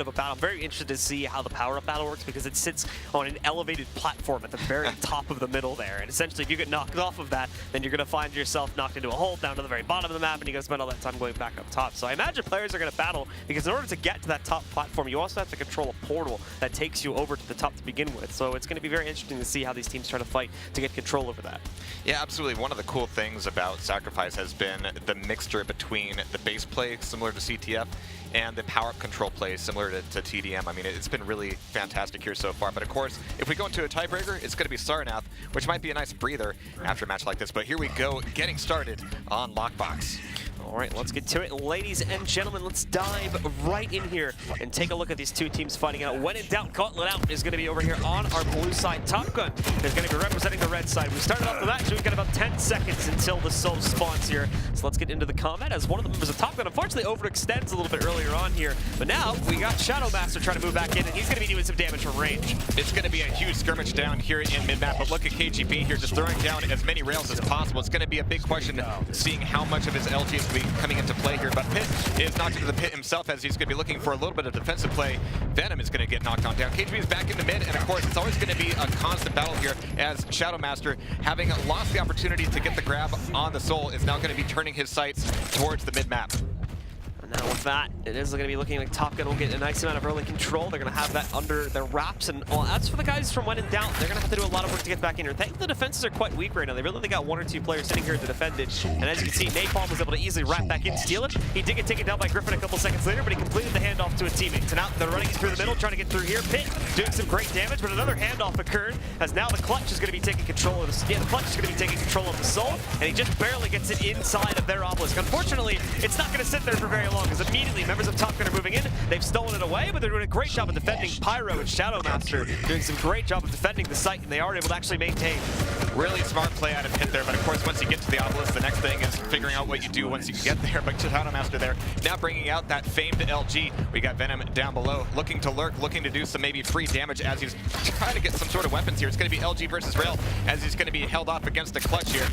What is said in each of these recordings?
of a battle. I'm very interested to see how the power-up battle works because it sits on an elevated platform at the very top of the middle there. And essentially, if you get knocked off of that, then you're going to find yourself knocked into a hole down to the very bottom of the map, and you're going to spend all that time going back up top. So I imagine players are going to battle because in order to get to that top platform, you also have to control a portal that takes you over to the top to begin with. So it's going to be very interesting to see how these teams try to fight to get control over that. Yeah, absolutely. One of the cool things about Sacrifice has been the mixture between the base play, similar to CTF, and the power-up control play, similar to TDM. I mean, it's been really fantastic here so far. But of course, if we go into a tiebreaker, it's going to be Sarnath, which might be a nice breather after a match like this. But here we go, getting started on Lockbox. All right, let's get to it. Ladies and gentlemen, let's dive right in here and take a look at these two teams fighting out. WhenInDoubtGauntletOut is going to be over here on our blue side. Top Gun is going to be representing the red side. We started off with that, so we've got about 10 seconds until the soul spawns here. So let's get into the combat as one of the members of Top Gun unfortunately overextends a little bit earlier on here. But now we got Shadow Master trying to move back in, and he's going to be doing some damage from range. It's going to be a huge skirmish down here in mid-map, but look at KGB here just throwing down as many rails as possible. It's going to be a big question seeing how much of his LG is going to be coming into play here, but Pit is knocked into the pit himself as he's going to be looking for a little bit of defensive play. venOm is going to get knocked on down. KGB is back in the mid, and of course, it's always going to be a constant battle here as Shadow Master, having lost the opportunity to get the grab on the soul, is now going to be turning his sights towards the mid-map. Now with that, it is going to be looking like Top Gun will get a nice amount of early control. They're going to have that under their wraps, and well, that's for the guys from When in Doubt. They're going to have to do a lot of work to get back in here. Thankfully, the defenses are quite weak right now. They really only got one or two players sitting here to defend it. And as you can see, Napalm was able to easily wrap back in, steal it. He did get taken down by Griffin a couple seconds later, but he completed the handoff to a teammate. So now they're running through the middle, trying to get through here. Pit doing some great damage, but another handoff occurred as now the clutch is going to be taking control of the clutch is going to be taking control of the soul, and he just barely gets it inside of their obelisk. Unfortunately, it's not going to sit there for very long because immediately members of Top Gun are moving in. They've stolen it away, but they're doing a great job of defending. Pyro and Shadow Master doing some great job of defending the site, and they are able to actually maintain. Really smart play out of Pit there, but of course, once you get to the obelisk, the next thing is figuring out what you do once you get there. But Shadow Master there, now bringing out that famed LG. We got venOm down below, looking to lurk, looking to do some maybe free damage as he's trying to get some sort of weapons here. It's going to be LG versus Rail as he's going to be held off against the clutch here.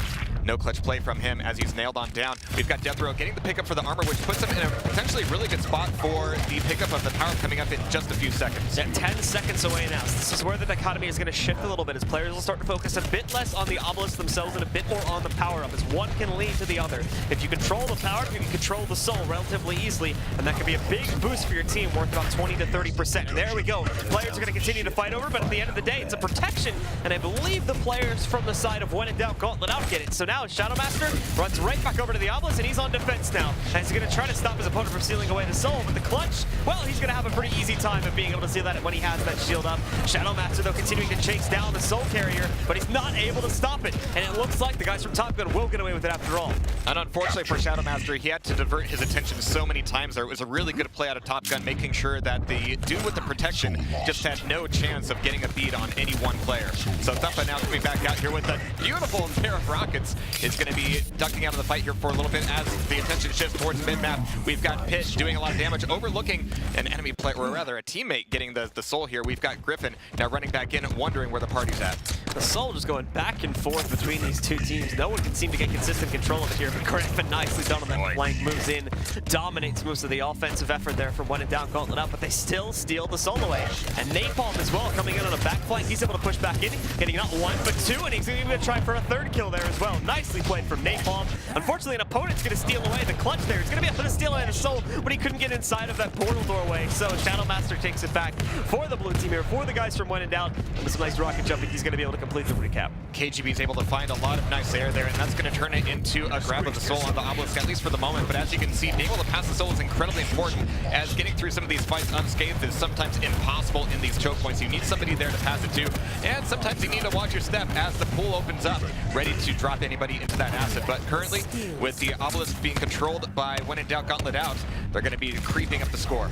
No clutch play from him as he's nailed on down. We've got Death Row getting the pickup for the armor, which puts him in a potentially really good spot for the pickup of the power coming up in just a few seconds. Yeah, 10 seconds away now. So this is where the dichotomy is going to shift a little bit as players will start to focus a bit less on the obelisk themselves and a bit more on the power-up, as one can lead to the other. If you control the power, you can control the soul relatively easily, and that can be a big boost for your team, worth about 20 to 30%. And there we go. Players are going to continue to fight over, but at the end of the day, it's a protection, and I believe the players from the side of When in Doubt Gauntlet get it. So now Shadow Master runs right back over to the obelisk, and he's on defense now. And he's going to try to stop his opponent from stealing away the soul, but the clutch, well, he's going to have a pretty easy time of being able to steal that when he has that shield up. Shadow Master, though, continuing to chase down the soul carrier, but he's not able to stop it. And it looks like the guys from Top Gun will get away with it after all. And unfortunately for Shadow Master, he had to divert his attention so many times there. It was a really good play out of Top Gun, making sure that the dude with the protection just had no chance of getting a bead on any one player. So Thumpa now coming back out here with a beautiful pair of rockets. Is going to be ducking out of the fight here for a little bit as the attention shifts towards mid-map. We've got Pit doing a lot of damage, overlooking an enemy player, or rather a teammate getting the soul here. We've got Griffin now running back in, wondering where the party's at. The soul just going back and forth between these two teams. No one can seem to get consistent control of it here, but Griffin nicely done on that flank, moves in, dominates most of the offensive effort there from When in Doubt Gauntlet, but they still steal the soul away. And Napalm as well, coming in on a back flank. He's able to push back in, getting not one, but two, and he's even going to try for a third kill there as well. Nicely played from Napalm. Unfortunately, an opponent's going to steal away the clutch there. He's going to be able to steal away the soul, but he couldn't get inside of that portal doorway. So Shadow Master takes it back for the blue team here, for the guys from When in Doubt. And with some nice rocket jumping, he's going to be able to complete the recap. KGB is able to find a lot of nice air there, and that's going to turn it into a grab of the soul on the obelisk, at least for the moment. But as you can see, being able to pass the soul is incredibly important, as getting through some of these fights unscathed is sometimes impossible in these choke points. You need somebody there to pass it to, and sometimes you need to watch your step as the pool opens up, ready to drop anybody into that asset. But currently, with the obelisk being controlled by When in Doubt Gauntlet Out, they're going to be creeping up the score.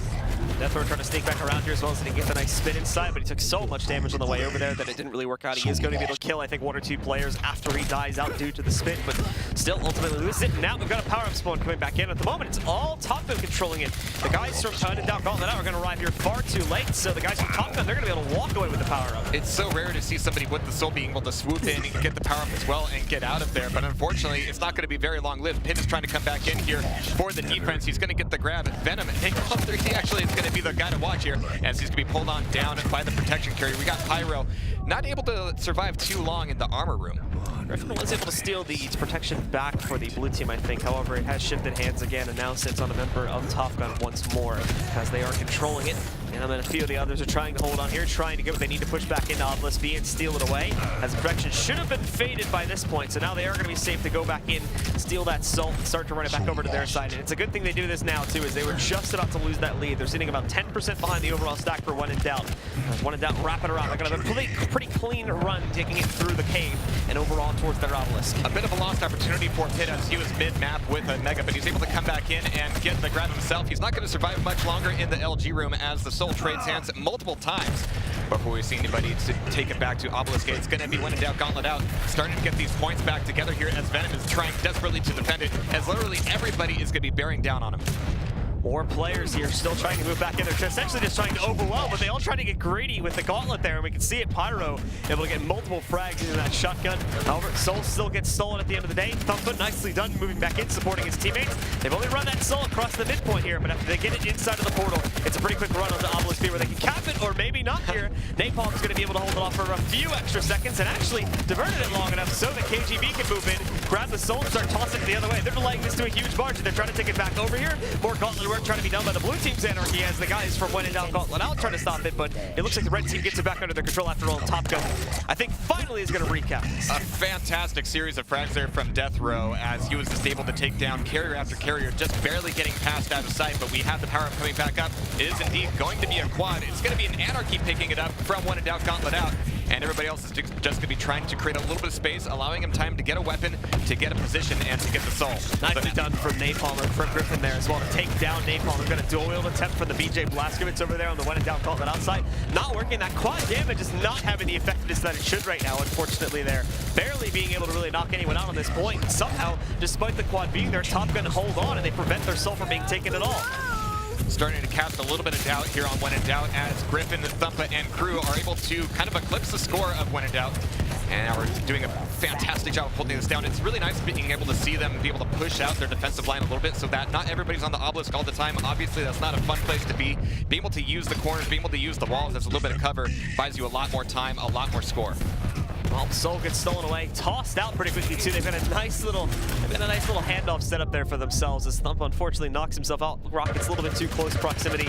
Death Row trying to sneak back around here as well, so he gets a nice spin inside, but he took so much damage on the way over there that it didn't really work out. He is going to be able to kill, I think, one or two players after he dies out due to the spin, but still ultimately lose it. Now we've got a power-up spawn coming back in. At the moment, it's all Top Gun controlling it. The guys from When in Doubt Gauntlet Out are going to arrive here far too late, so the guys from Top Gun, they're going to be able to walk away with the power-up. It's so rare to see somebody with the soul being able to swoop in and get the power-up as well and get out of there, but unfortunately, it's not going to be very long-lived. Pit is trying to come back in here for the defense. He's going to get the grab. venOm, he actually Griffin going to be the guy to watch here as he's going to be pulled on down by the protection carrier. We got Pyro not able to survive too long in the armor room. Griffin was able to steal the protection back for the blue team, I think. However, it has shifted hands again and now sits on a member of Top Gun once more as they are controlling it. And then a few of the others are trying to hold on here, trying to get what they need to push back into Obelisk B and steal it away, as the protection should have been faded by this point. So now they are going to be safe to go back in, steal that salt, and start to run it back over to their side. And it's a good thing they do this now, too, as they were just about to lose that lead. They're sitting about 10% behind the overall stack for WhenInDoubt. WhenInDoubt wrap it around. They're going to have a pretty clean run, taking it through the cave and overall towards their Obelisk. A bit of a lost opportunity for Pit as he was mid-map with a Mega, but he's able to come back in and get the grab himself. He's not going to survive much longer in the LG room as the Soul trades hands multiple times before we see anybody to take it back to Obelisk. It's going to be WhenInDoubtGauntletOut starting to get these points back together here as venOm is trying desperately to defend it, as literally everybody is going to be bearing down on him. More players here still trying to move back in. They're essentially just trying to overwhelm, but they all try to get greedy with the gauntlet there. And we can see it, Pyro able to get multiple frags into that shotgun. However, Soul still gets stolen at the end of the day. Thumpa nicely done moving back in, supporting his teammates. They've only run that Soul across the midpoint here, but after they get it inside of the portal, it's a pretty quick run onto Obelisk B where they can cap it, or maybe not here. Napalm is going to be able to hold it off for a few extra seconds and actually diverted it long enough so that KGB can move in, grab the Soul, and start tossing it the other way. They're delaying this to a huge margin. They're trying to take it back over here. More gauntlet work trying to be done by the blue team's anarchy as the guys from WhenInDoubtGauntletOut trying to stop it, but it looks like the red team gets it back under their control after all. Top Gun, I think, finally is going to recap this. A fantastic series of frags there from Death Row as he was just able to take down carrier after carrier, just barely getting passed out of sight, but we have the power-up coming back up. It is indeed going to be a quad. It's going to be an anarchy picking it up from WhenInDoubtGauntletOut. And everybody else is just going to be trying to create a little bit of space, allowing him time to get a weapon, to get a position, and to get the soul. Nicely done from Napalm or from Griffin there as well to take down Napalm. They're going to dual wield attempt from the BJ Blazkowicz over there on the WhenInDoubtGauntletOut side. Not working. That quad damage is not having the effectiveness that it should right now, unfortunately there. Barely being able to really knock anyone out on this point. And somehow, despite the quad being there, Top Gun hold on and they prevent their soul from being taken at all. Starting to cast a little bit of doubt here on WhenInDoubt as Griffin, Thumpa, and crew are able to kind of eclipse the score of WhenInDoubt. And we're doing a fantastic job of holding this down. It's really nice being able to see them be able to push out their defensive line a little bit so that not everybody's on the obelisk all the time. Obviously, that's not a fun place to be. Being able to use the corners, being able to use the walls as a little bit of cover buys you a lot more time, a lot more score. Well, Soul gets stolen away, tossed out pretty quickly too. They've got a nice little handoff set up there for themselves as Thump unfortunately knocks himself out. Rocket's a little bit too close proximity.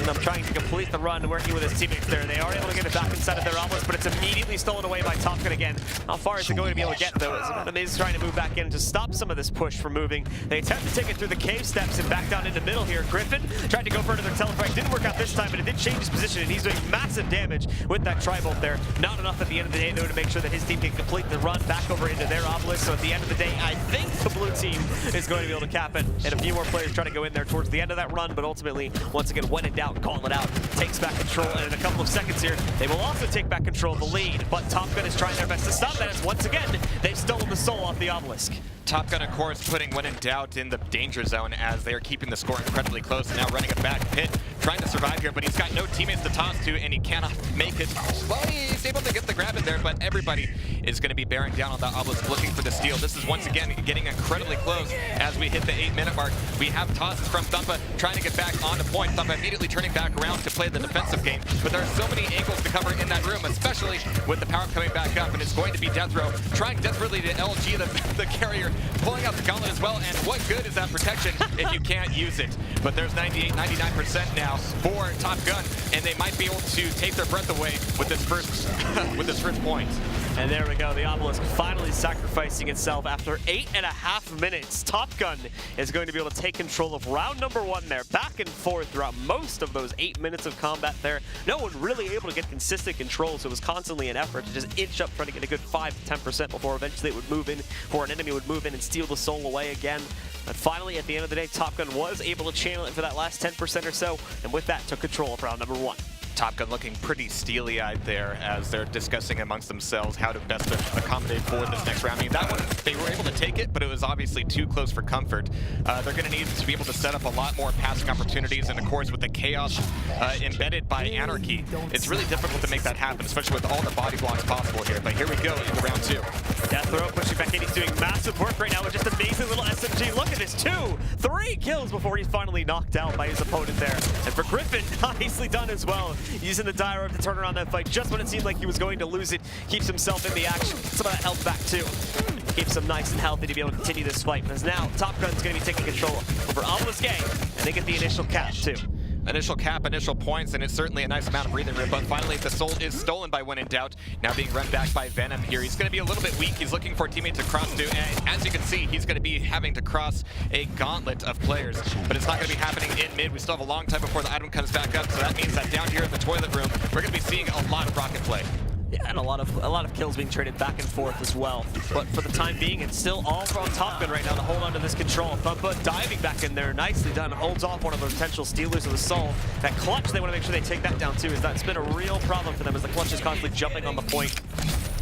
And I'm trying to complete the run, working with his teammates there. They are able to get it back inside of their obelisk, but it's immediately stolen away by Top Gun again. How far is it going to be able to get though? As venOm is trying to move back in to stop some of this push from moving. They attempt to take it through the cave steps and back down into middle here. Griffin tried to go for another telefrag. Didn't work out this time, but it did change his position, and he's doing massive damage with that tri-bolt there. Not enough at the end of the day though to make sure that his team can complete the run back over into their obelisk. So at the end of the day, I think the blue team is going to be able to cap it, and a few more players try to go in there towards the end of that run, but ultimately, once again, WhenInDoubtGauntletOut takes back control, and in a couple of seconds here, they will also take back control of the lead, but Top Gun is trying their best to stop that as once again, they've stolen the soul off the obelisk. Top Gun, of course, putting WhenInDoubt in the danger zone as they are keeping the score incredibly close and now running it back. Pit trying to survive here, but he's got no teammates to toss to, and he cannot make it. Well, he's able to get the grab in there, but everybody is going to be bearing down on the obelisk looking for the steal. This is once again getting incredibly close as we hit the 8-minute mark. We have tosses from Thumpa trying to get back onto point. Thumpa immediately turning back around to play the defensive game, but there are so many angles to cover in that room, especially with the power coming back up, and it's going to be Death Row trying desperately to LG the carrier, pulling out the gauntlet as well, and what good is that protection if you can't use it? But there's 98-99% now for Top Gun, and they might be able to take their breath away with this first point. And there we go, the obelisk finally sacrificing itself after 8.5 minutes. Top Gun is going to be able to take control of round number 1 there, back and forth throughout most of those 8 minutes of combat there. No one really able to get consistent control, so it was constantly an effort to just inch up, trying to get a good 5 to 10% before eventually it would move in, before an enemy would move in and steal the soul away again. But finally, at the end of the day, Top Gun was able to channel it for that last 10% or so, and with that, took control of round number 1. Top Gun looking pretty steely-eyed there as they're discussing amongst themselves how to best accommodate for this next round. I mean, that one, they were able to take it, but it was obviously too close for comfort. They're going to need to be able to set up a lot more passing opportunities, and of course, with the chaos embedded by Anarchy, it's really difficult to make that happen, especially with all the body blocks possible here. But here we go into round 2. Death Throw pushing back in. He's doing massive work right now with just amazing little SMG. Look at this, 3 kills before he's finally knocked out by his opponent there. And for Griffin, nicely done as well. Using the dire orb to turn around that fight just when it seemed like he was going to lose it. Keeps himself in the action. Some of that health back too. Keeps him nice and healthy to be able to continue this fight. Because now Top Gun's going to be taking control over Obelisk Gang, and they get the initial cap too. Initial cap, initial points, and it's certainly a nice amount of breathing room, but finally the soul is stolen by WhenInDoubt, now being run back by venOm here. He's going to be a little bit weak. He's looking for a teammate to cross to, and as you can see, he's going to be having to cross a gauntlet of players, but it's not going to be happening in mid. We still have a long time before the item comes back up, so that means that down here in the toilet room, we're going to be seeing a lot of rocket play. Yeah, and a lot of kills being traded back and forth as well. But for the time being, it's still all from Top Gun right now to hold on to this control. Thumpa diving back in there, nicely done, holds off one of the potential stealers of the soul. That clutch, they want to make sure they take that down too, as that's been a real problem for them as the clutch is constantly jumping on the point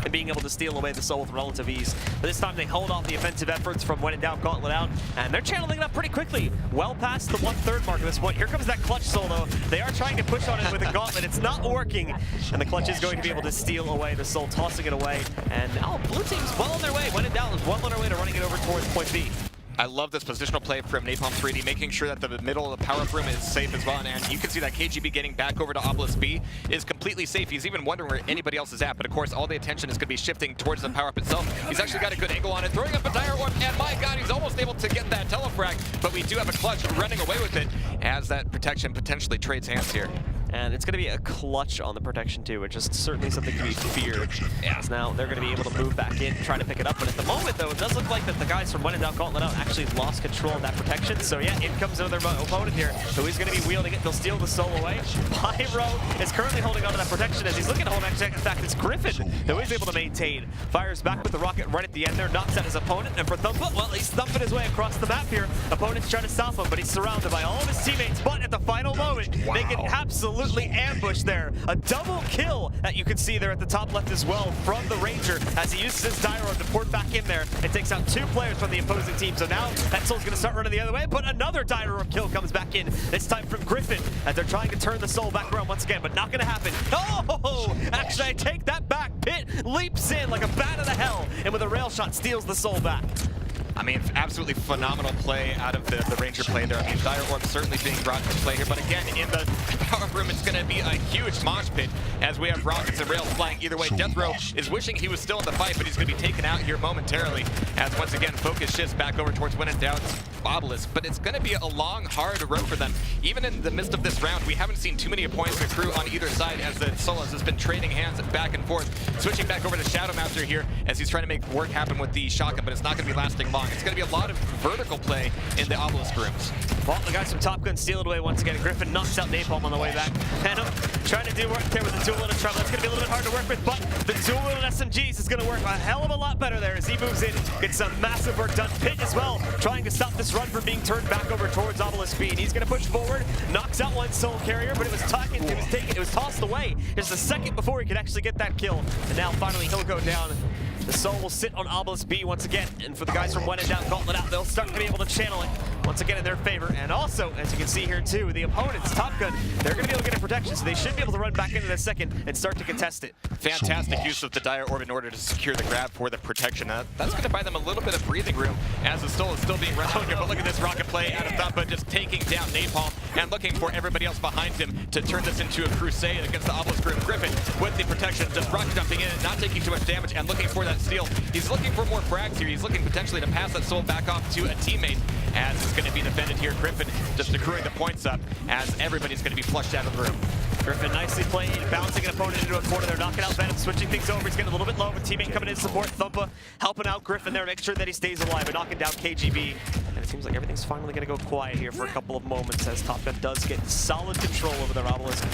and being able to steal away the soul with relative ease. But this time they hold off the offensive efforts from WhenInDoubtGauntletOut, and they're channeling it up pretty quickly. Well past the 1/3 mark at this point. Here comes that clutch soul though. They are trying to push on it with a gauntlet. It's not working, and the clutch is going to be able to steal away the soul, tossing it away. And now blue team's well on their way. WhenInDoubt is well on their way to running it over towards point B. I love this positional play from Napalm 3D, making sure that the middle of the power-up room is safe as well. And you can see that KGB getting back over to Obelisk B is completely safe. He's even wondering where anybody else is at. But of course, all the attention is going to be shifting towards the power-up itself. He's actually got a good angle on it, throwing up a dire orb. And my God, he's almost able to get that telefrag. But we do have a clutch running away with it as that protection potentially trades hands here. And it's going to be a clutch on the protection too, which is certainly something to be feared. As now they're going to be able to move back in, try to pick it up. But at the moment, though, it does look like that the guys from WhenInDoubtGauntletOut actually lost control of that protection. So yeah, in comes another opponent here, who is going to be wielding it. They'll steal the soul away. Pyro is currently holding onto that protection as he's looking to hold back. In fact, it's Griffin who is able to maintain. Fires back with the rocket right at the end there, knocks out his opponent. And for Thumpa, well, he's thumping his way across the map here. Opponent's trying to stop him, but he's surrounded by all of his teammates. But at the final moment, they can absolutely ambush there. A double kill that you can see there at the top left as well from the Ranger as he uses his dire orb to port back in there and takes out 2 players from the opposing team. So now that soul's going to start running the other way, but another dire orb kill comes back in, this time from Griffin as they're trying to turn the soul back around once again, but not going to happen. Oh, actually I take that back. Pit leaps in like a bat out of hell and with a rail shot steals the soul back. I mean, absolutely phenomenal play out of the Ranger play there. I mean, dire orb certainly being brought to play here, but again, in the power room, it's going to be a huge mosh pit as we have rockets and rails flying either way. Death Row is wishing he was still in the fight, but he's going to be taken out here momentarily as once again, focus shifts back over towards WhenInDoubt's Obelisk, but it's going to be a long, hard road for them. Even in the midst of this round, we haven't seen too many points accrue on either side as the Solas has been trading hands back and forth. Switching back over to Shadow Master here as he's trying to make work happen with the shotgun, but it's not going to be lasting long. It's going to be a lot of vertical play in the Obelisk rooms. Well, the guys from Top Gun steal it away once again. Griffin knocks out Napalm on the way back. venOm trying to do work there with the dual loaded trouble. That's going to be a little bit hard to work with, but the dual loaded SMGs is going to work a hell of a lot better there as he moves in. Gets some massive work done. Pit as well, trying to stop this run from being turned back over towards Obelisk B. He's going to push forward, knocks out one soul carrier, but it was tossed away just a second before he could actually get that kill. And now finally he'll go down. The soul will sit on Obelisk B once again, and for the guys from WhenInDoubtGauntletOut, they'll start to be able to channel it once again in their favor. And also, as you can see here too, the opponents, Top Gun, they're going to be able to get a protection, so they should be able to run back into this second and start to contest it. Fantastic use of the dire orb in order to secure the grab for the protection. That's going to buy them a little bit of breathing room as the soul is still being run out here. But look at this rocket play out of Thumpa, just taking down Napalm and looking for everybody else behind him to turn this into a crusade against the Obelisk room. Griffin with the protection, just rocket jumping in, not taking too much damage and looking for that steal. He's looking for more frags here. He's looking potentially to pass that soul back off to a teammate as it's going to be defended here. Griffin just accruing the points up as everybody's going to be flushed out of the room. Griffin nicely played, bouncing an opponent into a corner there, knocking out venOm, switching things over. He's getting a little bit low, but teammate coming in to support. Thumpa helping out Griffin there, make sure that he stays alive and knocking down KGB. And it seems like everything's finally going to go quiet here for a couple of moments as Top Gun does get solid control over their Obelisk.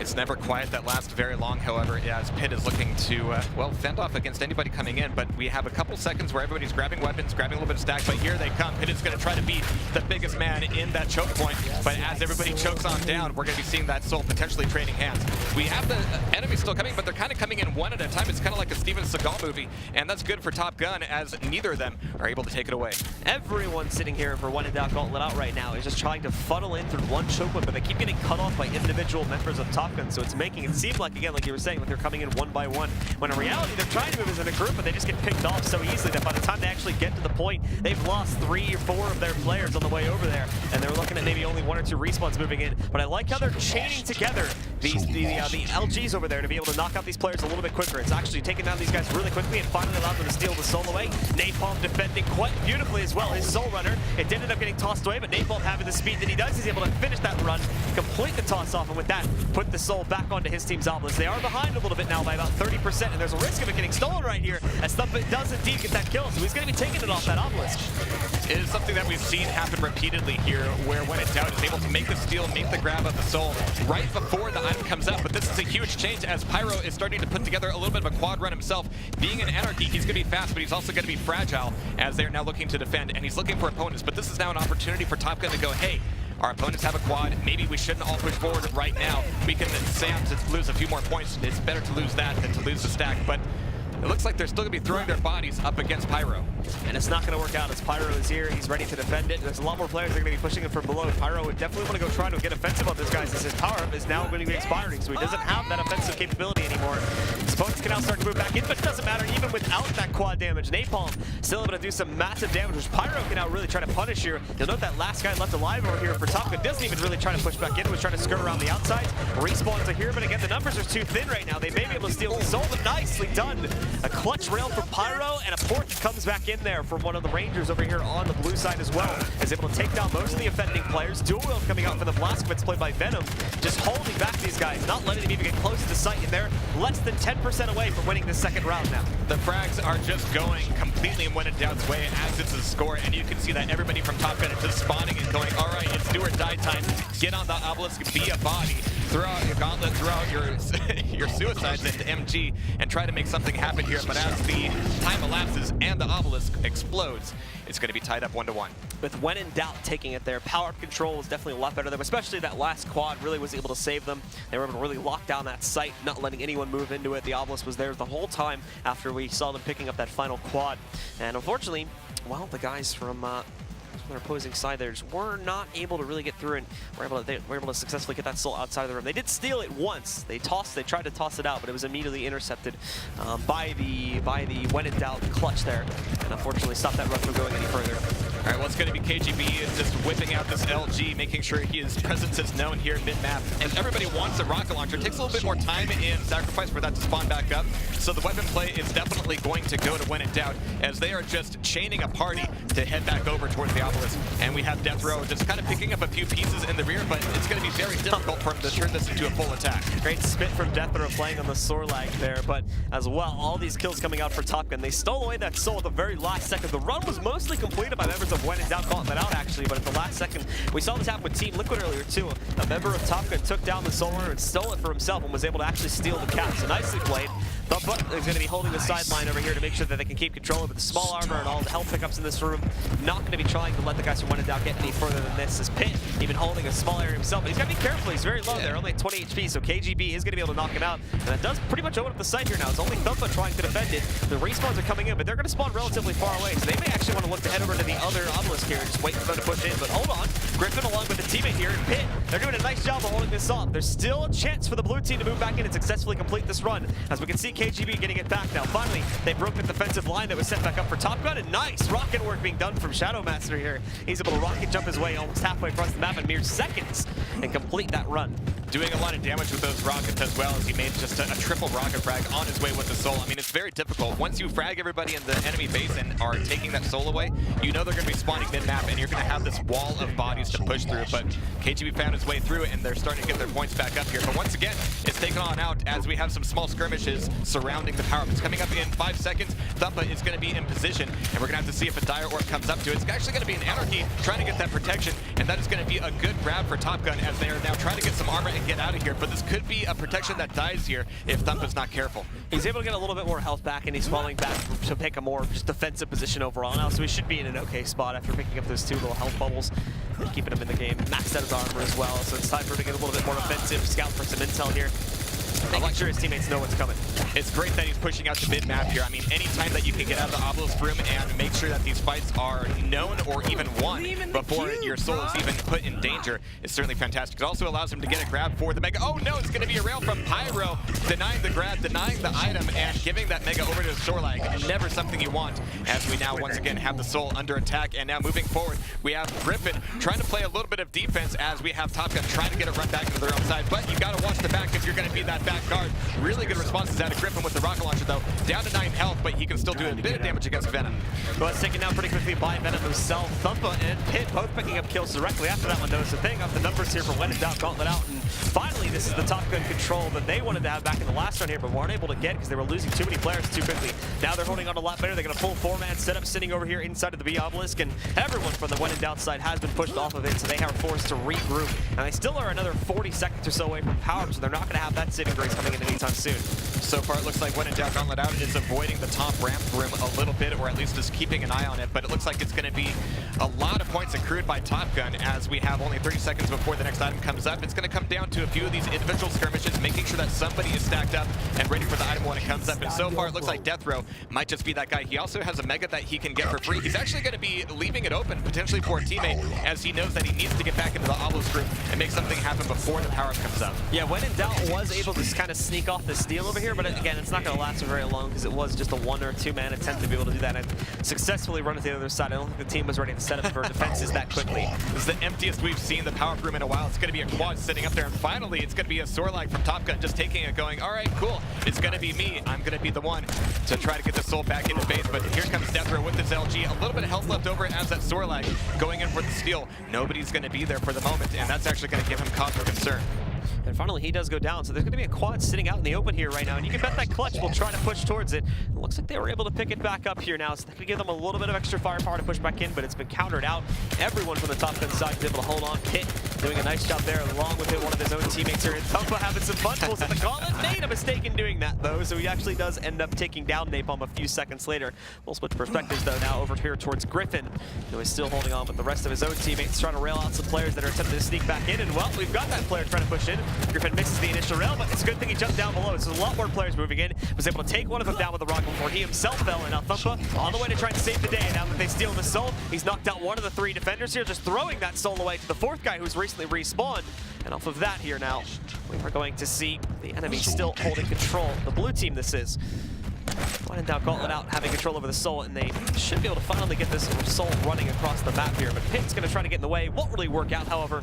It's never quiet that lasts very long, however, as Pitt is looking to, well, fend off against anybody coming in, but we have a couple seconds where everybody's grabbing weapons, grabbing a little bit of stack, but here they come. Pitt is going to try to be the biggest man in that choke point, but as everybody chokes on down, we're going to be seeing that soul potentially trading hands. We have the enemies still coming, but they're kind of coming in one at a time. It's kind of like a Steven Seagal movie, and that's good for Top Gun, as neither of them are able to take it away. Everyone sitting here for WhenInDoubtGauntletOut right now is just trying to funnel in through one choke point, but they keep getting cut off by individual members of Top Gun, so it's making it seem like, again, like you were saying, like they're coming in one by one, when in reality they're trying to move as in a group, but they just get picked off so easily that by the time they actually get to the point, they've lost 3 or 4 of their players on the way over there, and they're looking at maybe only 1 or 2 respawns moving in. But I like how they're chaining together the LGs over there to be able to knock out these players a little bit quicker. It's actually taking down these guys really quickly and finally allowed them to steal the soul away. Napalm defending quite beautifully as well. His soul runner, it did end up getting tossed away, but Napalm, having the speed that he does, he's able to finish that run, complete the toss off, and with that, put the soul back onto his team's obelisk. They are behind a little bit now by about 30%, and there's a risk of it getting stolen right here, as Thumpit does indeed get that kill, so he's going to be taking it off that obelisk. It is something that we've seen happen repeatedly here, where WhenInDoubt is able to make the steal, make the grab of the soul right before the item comes up. But this is a huge change, as Pyro is starting to put together a little bit of a quad run himself. Being an Anarchy, he's going to be fast, but he's also going to be fragile, as they're now looking to defend, and he's looking for opponents. But this is now an opportunity for Top Gun to go, hey, our opponents have a quad, maybe we shouldn't all push forward right now. We can lose a few more points. It's better to lose that than to lose the stack. But it looks like they're still going to be throwing their bodies up against Pyro. And it's not going to work out as Pyro is here. He's ready to defend it. There's a lot more players that are going to be pushing him from below. Pyro would definitely want to go try to get offensive on this guy, as his power-up is now going to be expiring, so he doesn't have that offensive capability anymore. His opponents can now start to move back in, but it doesn't matter even without that quad damage. Napalm still able to do some massive damage, which Pyro can now really try to punish here. You'll note that last guy left alive over here for Top Gun doesn't even really try to push back in. Was trying to skirt around the outside. Respawns are here, but again, the numbers are too thin right now. They may be able to steal the soul, but nicely done. A clutch rail for Pyro, and a port that comes back in there from one of the Rangers over here on the blue side as well. Is able to take down most of the offending players. Dual wheel coming out for the Blazkowicz, played by venOm, just holding back these guys, not letting them even get close to the site, and they're less than 10% away from winning the second round now. The frags are just going completely in WhenInDoubt's way as it's a score, and you can see that everybody from Top Gun is just spawning and going, all right, it's do or die time. Get on the obelisk, be a body. Throw out your gauntlet, throw out your suicides into MG, and try to make something happen here. But as the time elapses and the obelisk explodes, it's going to be tied up 1-1. With WhenInDoubt taking it there, power-up control was definitely a lot better than them, especially that last quad really was able to save them. They were able to really lock down that site, not letting anyone move into it. The obelisk was there the whole time after we saw them picking up that final quad. And unfortunately, well, the guys from their opposing side there just were not able to really get through, and were able to successfully get that soul outside of the room. They did steal it once. They tried to toss it out, but it was immediately intercepted by the WhenInDoubt clutch there, and unfortunately stopped that run from going any further. All right, well, it's going to be KGB just whipping out this LG, making sure his presence is known here mid-map. And everybody wants a rocket launcher. It takes a little bit more time in Sacrifice for that to spawn back up. So the weapon play is definitely going to go to WhenInDoubt, as they are just chaining a party to head back over towards the obelisk. And we have Death Row just kind of picking up a few pieces in the rear, but it's going to be very difficult for him to turn this into a full attack. Great spit from Death Row playing on the Sorlag there, but as well, all these kills coming out for Top Gun. They stole away that soul at the very last second. The run was mostly completed by members of WhenInDoubtGauntletOut actually, but at the last second, we saw this happen with Team Liquid earlier too. A member of Top Gun took down the soul runner and stole it for himself and was able to actually steal the cap. So nicely played. Thumpit is going to be holding the sideline over here to make sure that they can keep control of it. The small armor and all the health pickups in this room, not going to be trying to let the guys from WhenInDoubt get any further than this. As Pitt even holding a small area himself, but he's got to be careful. He's very low there, only at 20 HP, so KGB is going to be able to knock him out. And that does pretty much open up the site here now. It's only Thumpit trying to defend it. The respawns are coming in, but they're going to spawn relatively far away, so they may actually want to look to head over to the other obelisk here and just wait for them to push in. But hold on, Griffin along with the teammate here, and Pitt, they're doing a nice job of holding this off. There's still a chance for the blue team to move back in and successfully complete this run, as we can see KGB getting it back now. Finally, they broke the defensive line that was set back up for Top Gun, and nice rocket work being done from Shadow Master here. He's able to rocket jump his way almost halfway across the map in mere seconds and complete that run. Doing a lot of damage with those rockets as well, as he made just a triple rocket frag on his way with the soul. I mean, it's very difficult. Once you frag everybody in the enemy base and are taking that soul away, you know they're going to be spawning mid-map, and you're going to have this wall of bodies to push through. But KGB found his way through it, and they're starting to get their points back up here. But once again, it's taken on out as we have some small skirmishes surrounding the power up. It's coming up in 5 seconds. Thumpa is going to be in position, and we're going to have to see if a dire orb comes up to it. It's actually going to be an Anarchy trying to get that protection, and that is going to be a good grab for Top Gun as they are now trying to get some armor and get out of here. But this could be a protection that dies here if Thumpa's not careful. He's able to get a little bit more health back, and he's falling back to pick a more just defensive position overall now, so he should be in an okay spot after picking up those 2 little health bubbles and keeping him in the game. Maxed out his armor as well, so it's time for him to get a little bit more offensive, scout for some intel here. Making sure his teammates know what's coming. It's great that he's pushing out to mid-map here. I mean, anytime that you can get out of the obelisk room and make sure that these fights are known or even won before your soul is even put in danger is certainly fantastic. It also allows him to get a grab for the Mega. Oh no, it's going to be a rail from Pyro, denying the grab, denying the item, and giving that Mega over to the Shorelag. Never something you want, as we now once again have the soul under attack. And now moving forward, we have Griffin trying to play a little bit of defense as we have Top Gun trying to get a run back into their own side. But you got to watch the back if you're going to be that back guard. Really good responses out of Griffin with the rocket launcher though. Down to 9 health, but he can still do a bit of damage against venOm. Well, it's taken down pretty quickly by venOm himself. Thumpa and Pit both picking up kills directly after that one though. So paying off the numbers here for WhenInDoubtGauntletOut. And finally, this is the Top Gun control that they wanted to have back in the last round here, but weren't able to get because they were losing too many players too quickly. Now they're holding on a lot better. They're going to full 4-man setup sitting over here inside of the B obelisk, and everyone from the WhenInDoubt side has been pushed off of it, so they are forced to regroup. And they still are another 40 seconds or so away from power up, so they're not going to have that saving grace coming in anytime soon. So far, it looks like WhenInDoubtGauntletOut is avoiding the top ramp room a little bit, or at least just keeping an eye on it. But it looks like it's going to be a lot of points accrued by Top Gun as we have only 30 seconds before the next item comes up. It's going to come down to a few of these individual skirmishes, making sure that somebody is stacked up and ready for the item when it comes up. And so far, it looks like Death Row might just be that guy. He also has a Mega that he can get for free. He's actually going to be leaving it open, potentially for a teammate, as he knows that he needs to get back into the obelisk room and make something happen before the power-up comes up. Yeah, WhenInDoubt was able to kind of sneak off the steal over here, but again, it's not going to last for very long because it was just a 1 or 2 man attempt to be able to do that and successfully run it to the other side. I don't think the team was ready to set up for defenses that quickly. This is the emptiest we've seen the power room in a while. It's going to be a quad sitting up there, and finally it's going to be a Sorlag from Top Gun just taking it, going, all right, cool, it's going to be me. I'm going to be the one to try to get the soul back into base, but here comes Death Row with this LG. A little bit of health left over as that Sorlag going in for the steal. Nobody's going to be there for the moment, and that's actually going to give him cause for concern. And finally, he does go down, so there's going to be a quad sitting out in the open here right now, and you can bet that Clutch will try to push towards it. It looks like they were able to pick it back up here now, so that could give them a little bit of extra firepower to push back in, but it's been countered out. Everyone from the Top Gun side is able to hold on. Pit doing a nice job there, along with one of his own teammates here. And Thumpa having some fun tools, and the Gauntlet made a mistake in doing that, though, so he actually does end up taking down Napalm a few seconds later. We'll switch perspectives, though, now over here towards Griffin, who is still holding on with the rest of his own teammates, trying to rail out some players that are attempting to sneak back in, and, well, we've got that player trying to push in. Griffin misses the initial rail, but it's a good thing he jumped down below. So there's a lot more players moving in. Was able to take one of them down with the rocket before he himself fell, and now Thumpa on the way to try and save the day. Now that they steal the soul, he's knocked out one of the 3 defenders here, just throwing that soul away to the 4th guy who's recently respawned. And off of that here now, we are going to see the enemy still holding control. The blue team this is. WhenInDoubtGauntletOut having control over the soul, and they should be able to finally get this soul running across the map here. But Pit's going to try to get in the way. Won't really work out, however.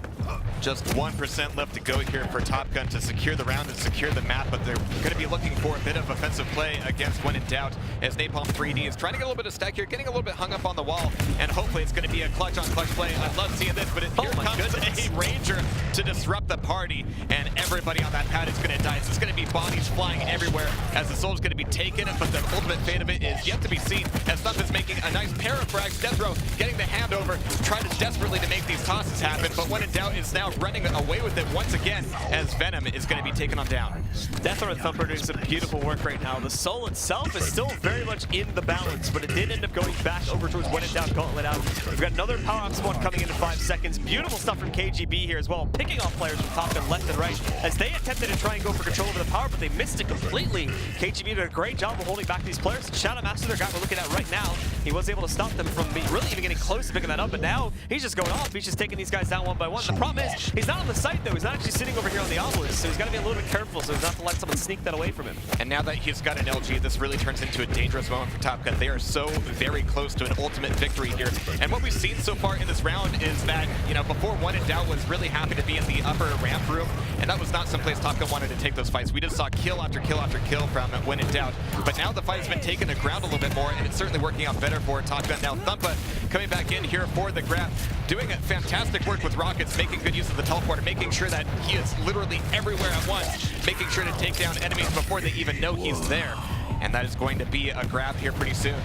Just 1% left to go here for Top Gun to secure the round and secure the map, but they're going to be looking for a bit of offensive play against WhenInDoubt as Napalm 3D is trying to get a little bit of stack here, getting a little bit hung up on the wall, and hopefully it's going to be a clutch-on-clutch play. I love seeing this, but here comes a Ranger to disrupt the party, and everybody on that pad is going to die. So it's going to be bodies flying everywhere as the soul is going to be taken, but the ultimate fate of it is yet to be seen as Thump is making a nice pair of frags. Death Row getting the hand over, trying to desperately to make these tosses happen, but WhenInDoubt is now running away with it once again as venOm is going to be taken on down. Death Row and Thump are doing some beautiful work right now. The soul itself is still very much in the balance, but it did end up going back over towards WhenInDoubtGauntletOut. We've got another power-up spawn coming into 5 seconds. Beautiful stuff from KGB here as well, picking off players from Top Gun left and right as they attempted to try and go for control over the power, but they missed it completely. KGB did a great job of holding back these players. Shadow Master, their guy we're looking at right now, he was able to stop them from really even getting close to picking that up, but now he's just going off. He's just taking these guys down one by one. The problem is, he's not on the site though. He's not actually sitting over here on the obelisk, so he's got to be a little bit careful so he's not to let someone sneak that away from him. And now that he's got an LG, this really turns into a dangerous moment for Top Gun. They are so very close to an ultimate victory here. And what we've seen so far in this round is that, you know, before WhenInDoubt was really happy to be in the upper ramp room, and that was not someplace Top Gun wanted to take those fights. We just saw kill after kill after kill from WhenInDoubt. but now the fight has been taken to ground a little bit more, and it's certainly working out better for Top Gun. Now Thumpa coming back in here for the grab, doing fantastic work with rockets, making good use of the teleporter, making sure that he is literally everywhere at once, making sure to take down enemies before they even know he's there. And that is going to be a grab here pretty soon.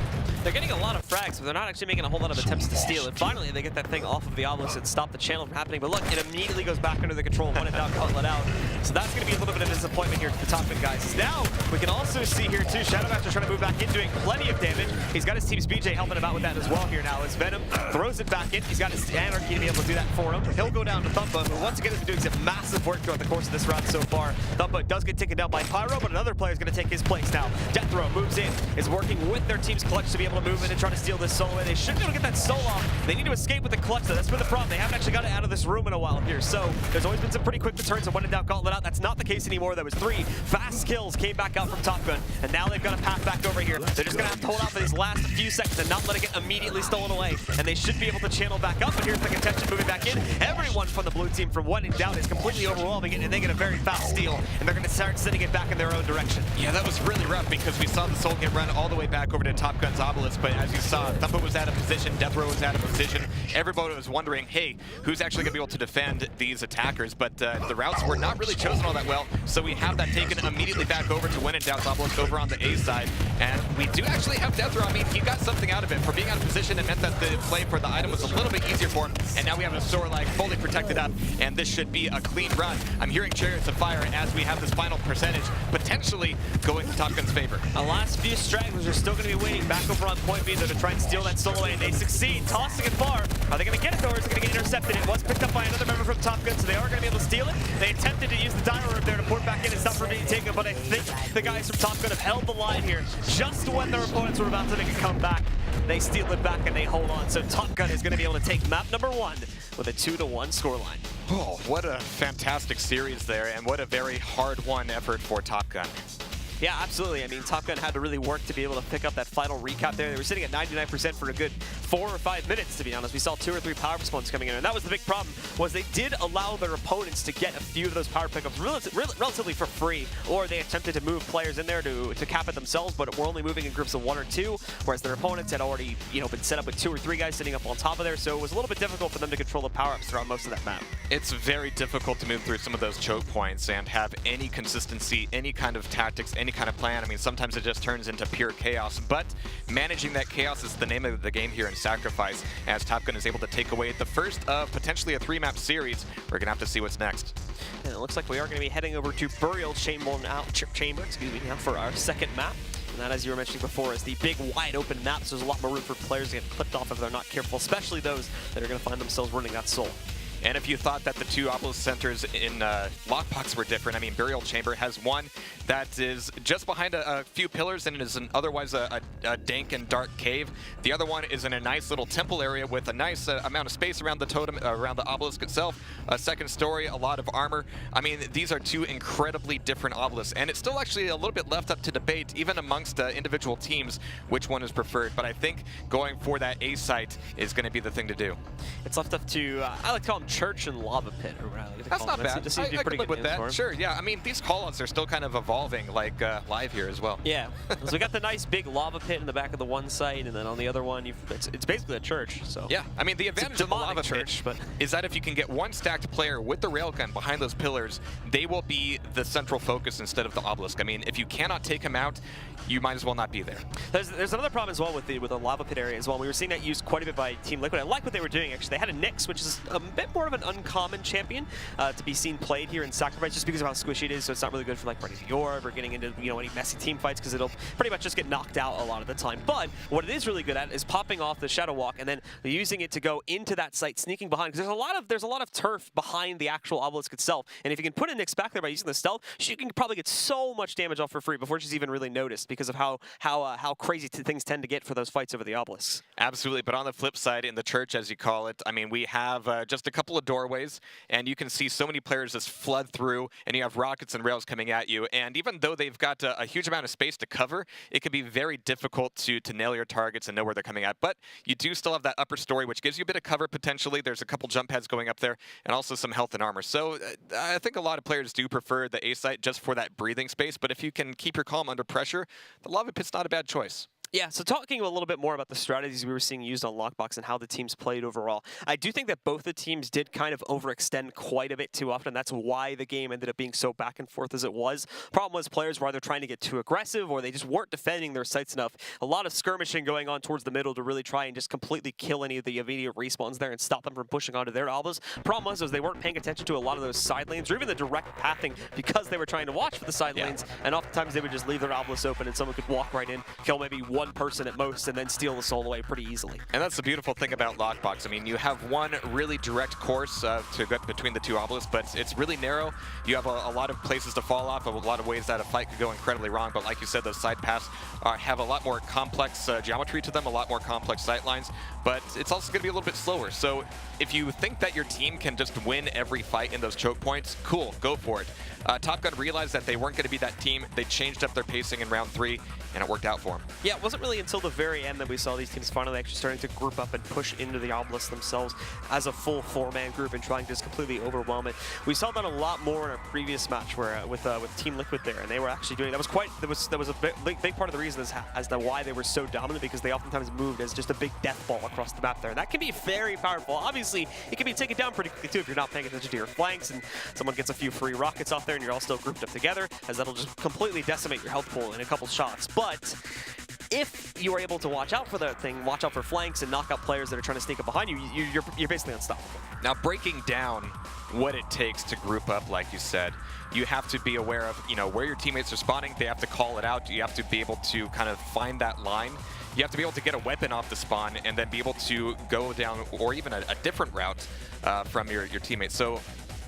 They're getting a lot of frags, but they're not actually making a whole lot of attempts to steal. And finally, they get that thing off of the obelisk and stop the channel from happening. But look, it immediately goes back under the control of WhenInDoubtGauntletOut. So that's going to be a little bit of a disappointment here for the Top Gun guys. Now, we can also see here, too, Shadowmaster trying to move back in, doing plenty of damage. He's got his team's BJ helping him out with that as well here now. As venOm throws it back in, he's got his Anarchy to be able to do that for him. He'll go down to Thumpa, who once again has been doing some massive work throughout the course of this round so far. Thumpa does get taken down by Pyro, but another player is going to take his place now. Death Row moves in, is working with their team's clutch to be able to move in and try to steal this solo away. They should be able to get that solo off. They need to escape with the clutch though. That's been the problem. They haven't actually got it out of this room in a while here. So there's always been some pretty quick returns of WhenInDoubtGauntletOut. That's not the case anymore. There was 3 fast kills came back out from Top Gun, and now they've got a path back over here. They're just gonna have to hold out for these last few seconds and not let it get immediately stolen away. And they should be able to channel back up. But here's the contention moving back in. Everyone from the blue team from WhenInDoubt is completely overwhelming it, and they get a very fast steal, and they're gonna start sending it back in their own direction. Yeah, that was really rough because we saw the soul get run all the way back over to Top Gun's obelisk, but as you saw, Thumpa was out of position, Death Row was out of position. Everybody was wondering, hey, who's actually going to be able to defend these attackers? But the routes were not really chosen all that well, so we have that taken immediately back over to WhenInDoubt's obelisk over on the A side. And we do actually have Death Row. I mean, he got something out of it. For being out of position, it meant that the play for the item was a little bit easier for him. And now we have a Soarlag fully protected up, and this should be a clean run. I'm hearing Chariots of Fire as we have this final percentage potentially going to Top Gun's favor. The last few stragglers are still going to be waiting back over on point B, though, to try and steal that solo away, and they succeed, tossing it far. Are they going to get it, though, or is it going to get intercepted? It was picked up by another member from Top Gun, so they are going to be able to steal it. They attempted to use the diver up there to port back in and stop from being taken, but I think the guys from Top Gun have held the line here. Just when their opponents were about to make a comeback, they steal it back and they hold on. So Top Gun is going to be able to take map number 1 with a 2-1 scoreline. Oh, what a fantastic series there, and what a very hard-won effort for Top Gun. Yeah, absolutely. I mean, Top Gun had to really work to be able to pick up that final recap there. They were sitting at 99% for a good 4 or 5 minutes, to be honest. We saw 2 or 3 power responses coming in, and that was the big problem, was they did allow their opponents to get a few of those power pickups relatively for free, or they attempted to move players in there to cap it themselves, but were only moving in groups of 1 or 2, whereas their opponents had already, been set up with 2 or 3 guys sitting up on top of there, so it was a little bit difficult for them to control the power-ups throughout most of that map. It's very difficult to move through some of those choke points and have any consistency, any kind of tactics, any kind of plan. I mean, sometimes it just turns into pure chaos, but managing that chaos is the name of the game here in Sacrifice, as Top Gun is able to take away the first of potentially a 3-map series. We're going to have to see what's next. And it looks like we are going to be heading over to Burial Chamber now for our second map. And that, as you were mentioning before, is the big wide open map, so there's a lot more room for players to get clipped off if they're not careful, especially those that are going to find themselves running that soul. And if you thought that the 2 obelisk centers in Lockbox were different, I mean, Burial Chamber has one that is just behind a few pillars and is otherwise a dank and dark cave. The other one is in a nice little temple area with a nice amount of space around the totem, around the obelisk itself. A second story, a lot of armor. I mean, these are 2 incredibly different obelisks, and it's still actually a little bit left up to debate, even amongst individual teams, which one is preferred. But I think going for that A site is going to be the thing to do. It's left up to, I like to call them Church and Lava Pit. Or that's not bad. I could live with that. Sure, yeah. I mean, these callouts are still kind of evolving, like live here as well. Yeah. So we got the nice big lava pit in the back of the one site, and then on the other one, it's basically a church. So yeah, I mean, the advantage of the lava church pit is that if you can get one stacked player with the railgun behind those pillars, they will be the central focus instead of the obelisk. I mean, if you cannot take him out, you might as well not be there. There's another problem as well with the lava pit area as well. We were seeing that used quite a bit by Team Liquid. I like what they were doing, actually. They had a Nyx, which is a bit more of an uncommon champion to be seen played here in Sacrifice, just because of how squishy it is, so it's not really good for like running the orb or getting into any messy team fights, because it'll pretty much just get knocked out a lot of the time. But what it is really good at is popping off the Shadow Walk and then using it to go into that site, sneaking behind, because there's a lot of turf behind the actual obelisk itself, and if you can put a Nyx back there by using the stealth, you can probably get so much damage off for free before she's even really noticed, because of how crazy things tend to get for those fights over the obelisks. Absolutely, but on the flip side, in the church, as you call it, I mean, we have just a couple couple of doorways, and you can see so many players just flood through, and you have rockets and rails coming at you. And even though they've got a huge amount of space to cover, it can be very difficult to nail your targets and know where they're coming at. But you do still have that upper story, which gives you a bit of cover potentially. There's a couple jump pads going up there, and also some health and armor. So I think a lot of players do prefer the A site just for that breathing space. But if you can keep your calm under pressure, the lava pit's not a bad choice. Yeah, so talking a little bit more about the strategies we were seeing used on Lockbox and how the teams played overall, I do think that both the teams did kind of overextend quite a bit too often. That's why the game ended up being so back and forth as it was. Problem was players were either trying to get too aggressive or they just weren't defending their sites enough. A lot of skirmishing going on towards the middle to really try and just completely kill any of the immediate respawns there and stop them from pushing onto their albas. Problem was they weren't paying attention to a lot of those side lanes or even the direct pathing because they were trying to watch for the side lanes, and oftentimes they would just leave their albalas open and someone could walk right in, kill maybe one person at most, and then steal the soul away pretty easily. And that's the beautiful thing about Lockbox. I mean, you have one really direct course to get between the two obelisks, but it's really narrow. You have a lot of places to fall off, a lot of ways that a fight could go incredibly wrong. But like you said, those side paths have a lot more complex geometry to them, a lot more complex sight lines, but it's also going to be a little bit slower. So if you think that your team can just win every fight in those choke points, cool, go for it. Top Gun realized that they weren't going to be that team. They changed up their pacing in round 3, and it worked out for them. Yeah, it wasn't really until the very end that we saw these teams finally actually starting to group up and push into the obelisks themselves as a full 4-man group and trying to just completely overwhelm it. We saw that a lot more in our previous match where with Team Liquid there, and they were actually doing that was a big part of the reason as to why they were so dominant, because they oftentimes moved as just a big death ball across the map there. And that can be very powerful. Obviously, it can be taken down pretty quickly too if you're not paying attention to your flanks and someone gets a few free rockets off there and you're all still grouped up together, as that'll just completely decimate your health pool in a couple shots. But if you are able to watch out for that thing, watch out for flanks and knock out players that are trying to sneak up behind you, you're basically unstoppable. Now, breaking down what it takes to group up, like you said, you have to be aware of, where your teammates are spawning. They have to call it out. You have to be able to kind of find that line. You have to be able to get a weapon off the spawn and then be able to go down or even a different route from your teammates. So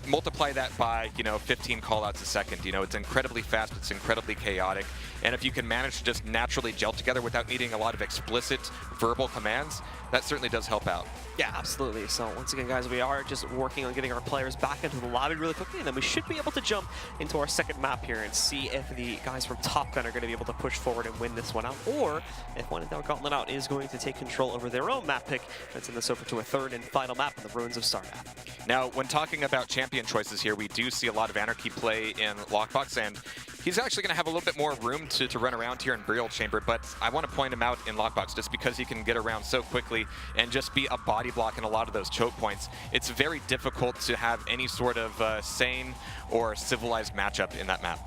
multiply that by 15 callouts a second. It's incredibly fast, it's incredibly chaotic, and if you can manage to just naturally gel together without needing a lot of explicit verbal commands, that certainly does help out. Yeah, absolutely. So once again, guys, we are just working on getting our players back into the lobby really quickly, and then we should be able to jump into our second map here and see if the guys from Top Gun are going to be able to push forward and win this one out, or if WhenInDoubtGauntletOut is going to take control over their own map pick and send this over to a third and final map in the Ruins of Sarnath. Now, when talking about champion choices here, we do see a lot of Anarchy play in Lockbox, and he's actually going to have a little bit more room to run around here in Burial Chamber, but I want to point him out in Lockbox just because he can get around so quickly and just be a body block in a lot of those choke points. It's very difficult to have any sort of sane or civilized matchup in that map.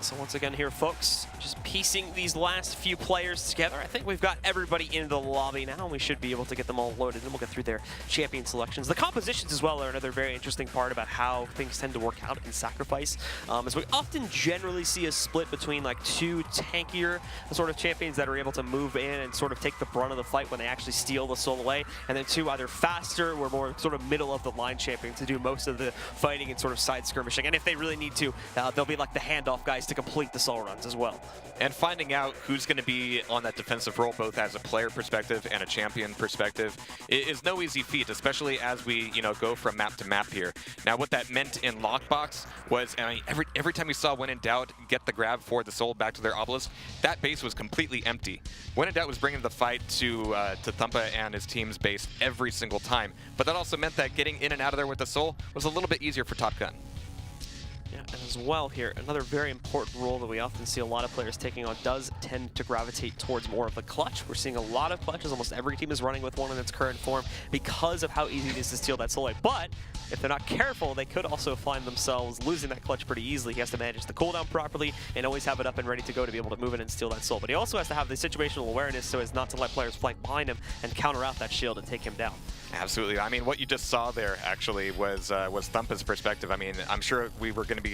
So once again here, folks, just piecing these last few players together. I think we've got everybody in the lobby now, and we should be able to get them all loaded, and we'll get through their champion selections. The compositions as well are another very interesting part about how things tend to work out in Sacrifice, as we often generally see a split between like two tankier sort of champions that are able to move in and sort of take the brunt of the fight when they actually steal the soul away, and then two either faster or more sort of middle of the line champions to do most of the fighting and sort of side skirmishing. And if they really need to, they'll be like the handoff guys to complete the soul runs as well. And finding out who's going to be on that defensive role, both as a player perspective and a champion perspective, is no easy feat, especially as we, go from map to map here. Now, what that meant in Lockbox was, every time we saw WhenInDoubt get the grab for the soul back to their obelisk, that base was completely empty. WhenInDoubt was bringing the fight to Thumpa and his team's base every single time, but that also meant that getting in and out of there with the soul was a little bit easier for Top Gun. Yeah, and as well here, another very important role that we often see a lot of players taking on does tend to gravitate towards more of the clutch. We're seeing a lot of clutches. Almost every team is running with one in its current form because of how easy it is to steal that soul away. But if they're not careful, they could also find themselves losing that clutch pretty easily. He has to manage the cooldown properly and always have it up and ready to go to be able to move in and steal that soul. But he also has to have the situational awareness so as not to let players flank behind him and counter out that shield and take him down. Absolutely. I mean, what you just saw there actually was Thumpa's perspective. I mean, I'm sure we were going to be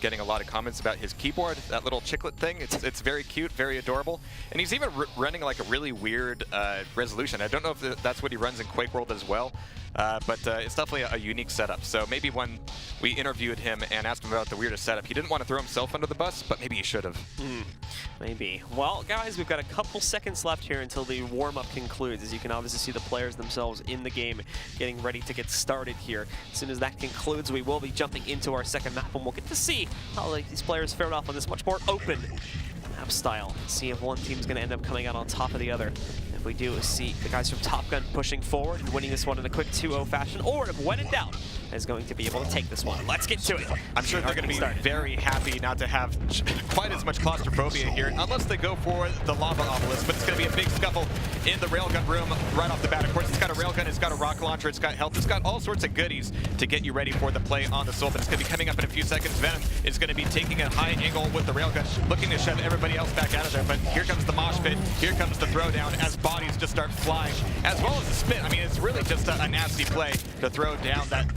getting a lot of comments about his keyboard, that little chiclet thing. It's very cute, very adorable. And he's even running like a really weird resolution. I don't know if that's what he runs in Quake World as well, but it's definitely a unique setup. So maybe when we interviewed him and asked him about the weirdest setup, he didn't want to throw himself under the bus, but maybe he should have. Maybe. Well, guys, we've got a couple seconds left here until the warm-up concludes. As you can obviously see the players themselves in the game getting ready to get started here. As soon as that concludes, we will be jumping into our second map, and we'll get to see how these players fared off on this much more open map style. See if one team's going to end up coming out on top of the other. If we do see the guys from Top Gun pushing forward and winning this one in a quick 2-0 fashion, or if When in Doubt is going to be able to take this one. Let's get to it. I'm sure they're going to be very happy not to have quite as much claustrophobia here, unless they go for the lava obelisk, but it's going to be a big scuffle in the railgun room right off the bat. Of course, it's got a railgun, it's got a rocket launcher, it's got health, it's got all sorts of goodies to get you ready for the play on the Soul, but it's going to be coming up in a few seconds. venOm is going to be taking a high angle with the railgun, looking to shove everybody else back out of there, but here comes the mosh pit, here comes the throwdown as bodies just start flying, as well as the spit. I mean, it's really just a nasty play to throw down that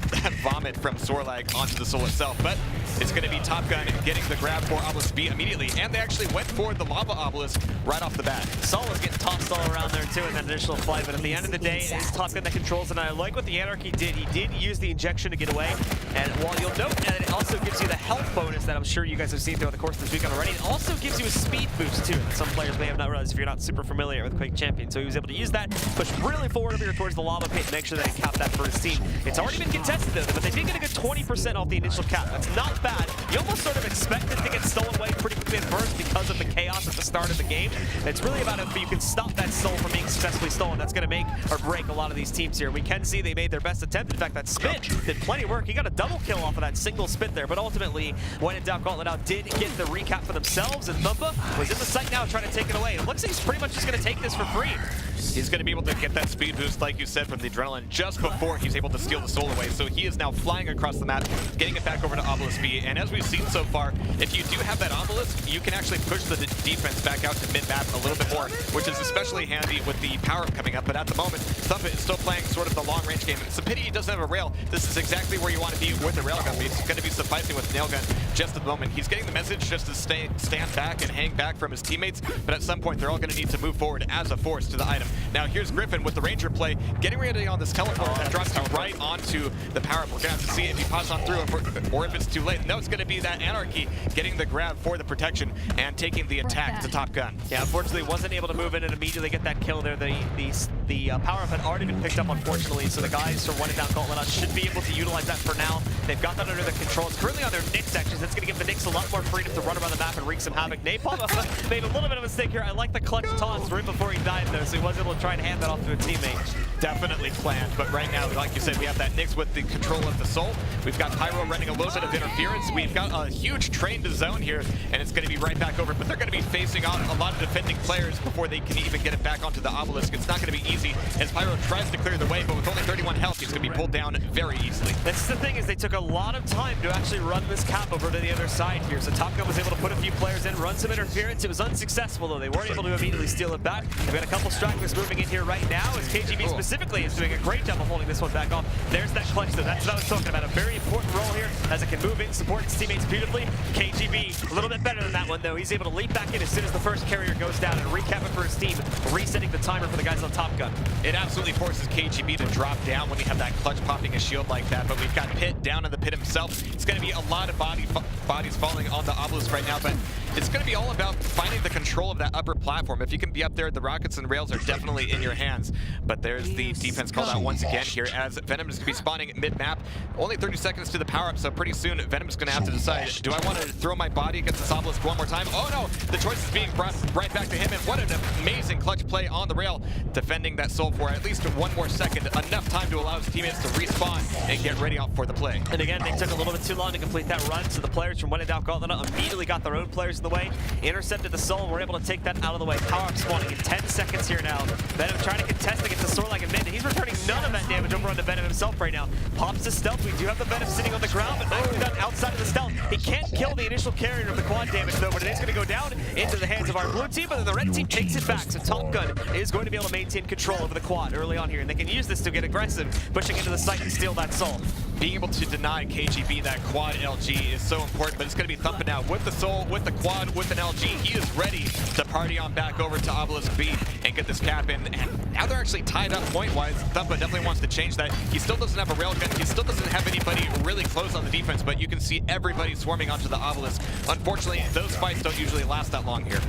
vomit from Sorlag onto the Soul itself, but it's going to be Top Gun getting the grab for Obelisk B immediately, and they actually went for the lava obelisk right off the bat. Soul was getting tossed all around there too in that initial flight, but at the end of the day, it is Top Gun that controls, and I like what the Anarchy did. He did use the injection to get away, and while you'll note that it also gives you the health bonus that I'm sure you guys have seen throughout the course of this weekend already, it also gives you a speed boost too, that some players may have not realized if you're not super familiar with Quake Champion. So he was able to use that, push really forward over here towards the lava pit, make sure that he capped that for his team. It's already been contested though, but they did get a good 20% off the initial cap. That's not bad. You almost sort of expect it to get stolen away pretty quickly at first because of the chaos at the start of the game. It's really about if you can stop that soul from being successfully stolen. That's going to make or break a lot of these teams here. We can see they made their best attempt. In fact, that spit did plenty of work. He got a double kill off of that single spit there, but ultimately, WhenInDoubtGauntletOut did get the recap for themselves, and Thumba was in the sight now trying to take it away. It looks like he's pretty much just going to take this for free. He's going to be able to get that speed boost, like you said, from the adrenaline just before he's able to steal the soul away. So he is now flying across the map, getting it back over to Obelisk B. And as we've seen so far, if you do have that Obelisk, you can actually push the defense back out to mid-map a little bit more, which is especially handy with the power-up coming up. But at the moment, Thumba is still playing sort of the long-range game. It's a pity he doesn't have a rail. This is exactly where you want to be with the railgun. He's going to be sufficing with nailgun just at the moment. He's getting the message just to stand back and hang back from his teammates, but at some point, they're all going to need to move forward as a force to the item. Now, here's Griffin with the Ranger play, getting ready on this teleport that drops you right onto the power-up. We're going to have to see if he pops on through or if it's too late. No, it's going to be that Anarchy getting the grab for the protection and taking the attack to Top Gun. Yeah, unfortunately, wasn't able to move in and immediately get that kill there. The power-up had already been picked up, unfortunately, so the guys from WhenInDoubtGauntletOut should be able to utilize that for now. They've got that under their control. It's currently on their Nyx actions. That's going to give the Nyx a lot more freedom to run around the map and wreak some havoc. Napalm made a little bit of a mistake here. I like the clutch taunts right before he died, though, so he was able to try and hand that off to a teammate. Definitely planned, but right now, like you said, we have that Nyx with the control of the soul. We've got Pyro running a little bit of interference. We've got a huge train to zone here, and it's going to be right back over, but they're going to be facing on a lot of defending players before they can even get it back onto the obelisk. It's not going to be easy as Pyro tries to clear the way, but with only 31 health, he's going to be pulled down very easily. That's the thing, is they took a lot of time to actually run this cap over to the other side here, so Top Gun was able to put a few players in, run some interference. It was unsuccessful, though. They weren't able to immediately steal it back. They've got a couple stragglers moving in here right now, as KGB specifically is doing a great job of holding this one back off. There's that clutch, though. That's what I was talking about. A very important role here, as it can move in, support its teammates beautifully. KGB, a little bit better than that one, though. He's able to leap back in as soon as the first carrier goes down and recap it for his team, resetting the timer for the guys on Top Gun. It absolutely forces KGB to drop down when you have that clutch popping a shield like that, but we've got Pit down in the pit himself. It's going to be a lot of bodies falling on the obelisk right now, but it's going to be all about finding the control of that upper platform. If you can be up there, the rockets and rails are definitely in your hands. But there's the defense called out once again here, as venOm is going to be spawning mid-map. Only 30 seconds to the power-up, so pretty soon venOm is going to have to decide, do I want to throw my body against this obelisk one more time? Oh no, the choice is being brought right back to him, and what an amazing clutch play on the rail, defending that soul for at least one more second, enough time to allow his teammates to respawn and get ready for the play. And again, they took a little bit too long to complete that run, so the players from WhenInDoubtGauntletOut immediately got their own players in the way, intercepted the soul, and were able to take that out of the way. Power-up spawning in 10 seconds here now. venOm trying to contest against the Sorlag and mid, and he's returning none of that damage over onto venOm himself right now. Pops the stealth. We do have the venOm sitting on the ground, but nicely done outside of the stealth. He can't kill the initial carrier of the quad damage, though, but it is going to go down into the hands of our blue team, but then the red team takes it back, so Top Gun is going to be able to maintain control over the quad early on here, and they can use this to get aggressive, pushing into the site and steal that soul. being able to deny KGB that quad LG is so important, but it's going to be Thumpa now with the Soul, with the quad, with an LG. He is ready to party on back over to Obelisk B and get this cap in. And now they're actually tied up point-wise. Thumpa definitely wants to change that. He still doesn't have a railgun. He still doesn't have anybody really close on the defense, but you can see everybody swarming onto the Obelisk. Unfortunately, those fights don't usually last that long here.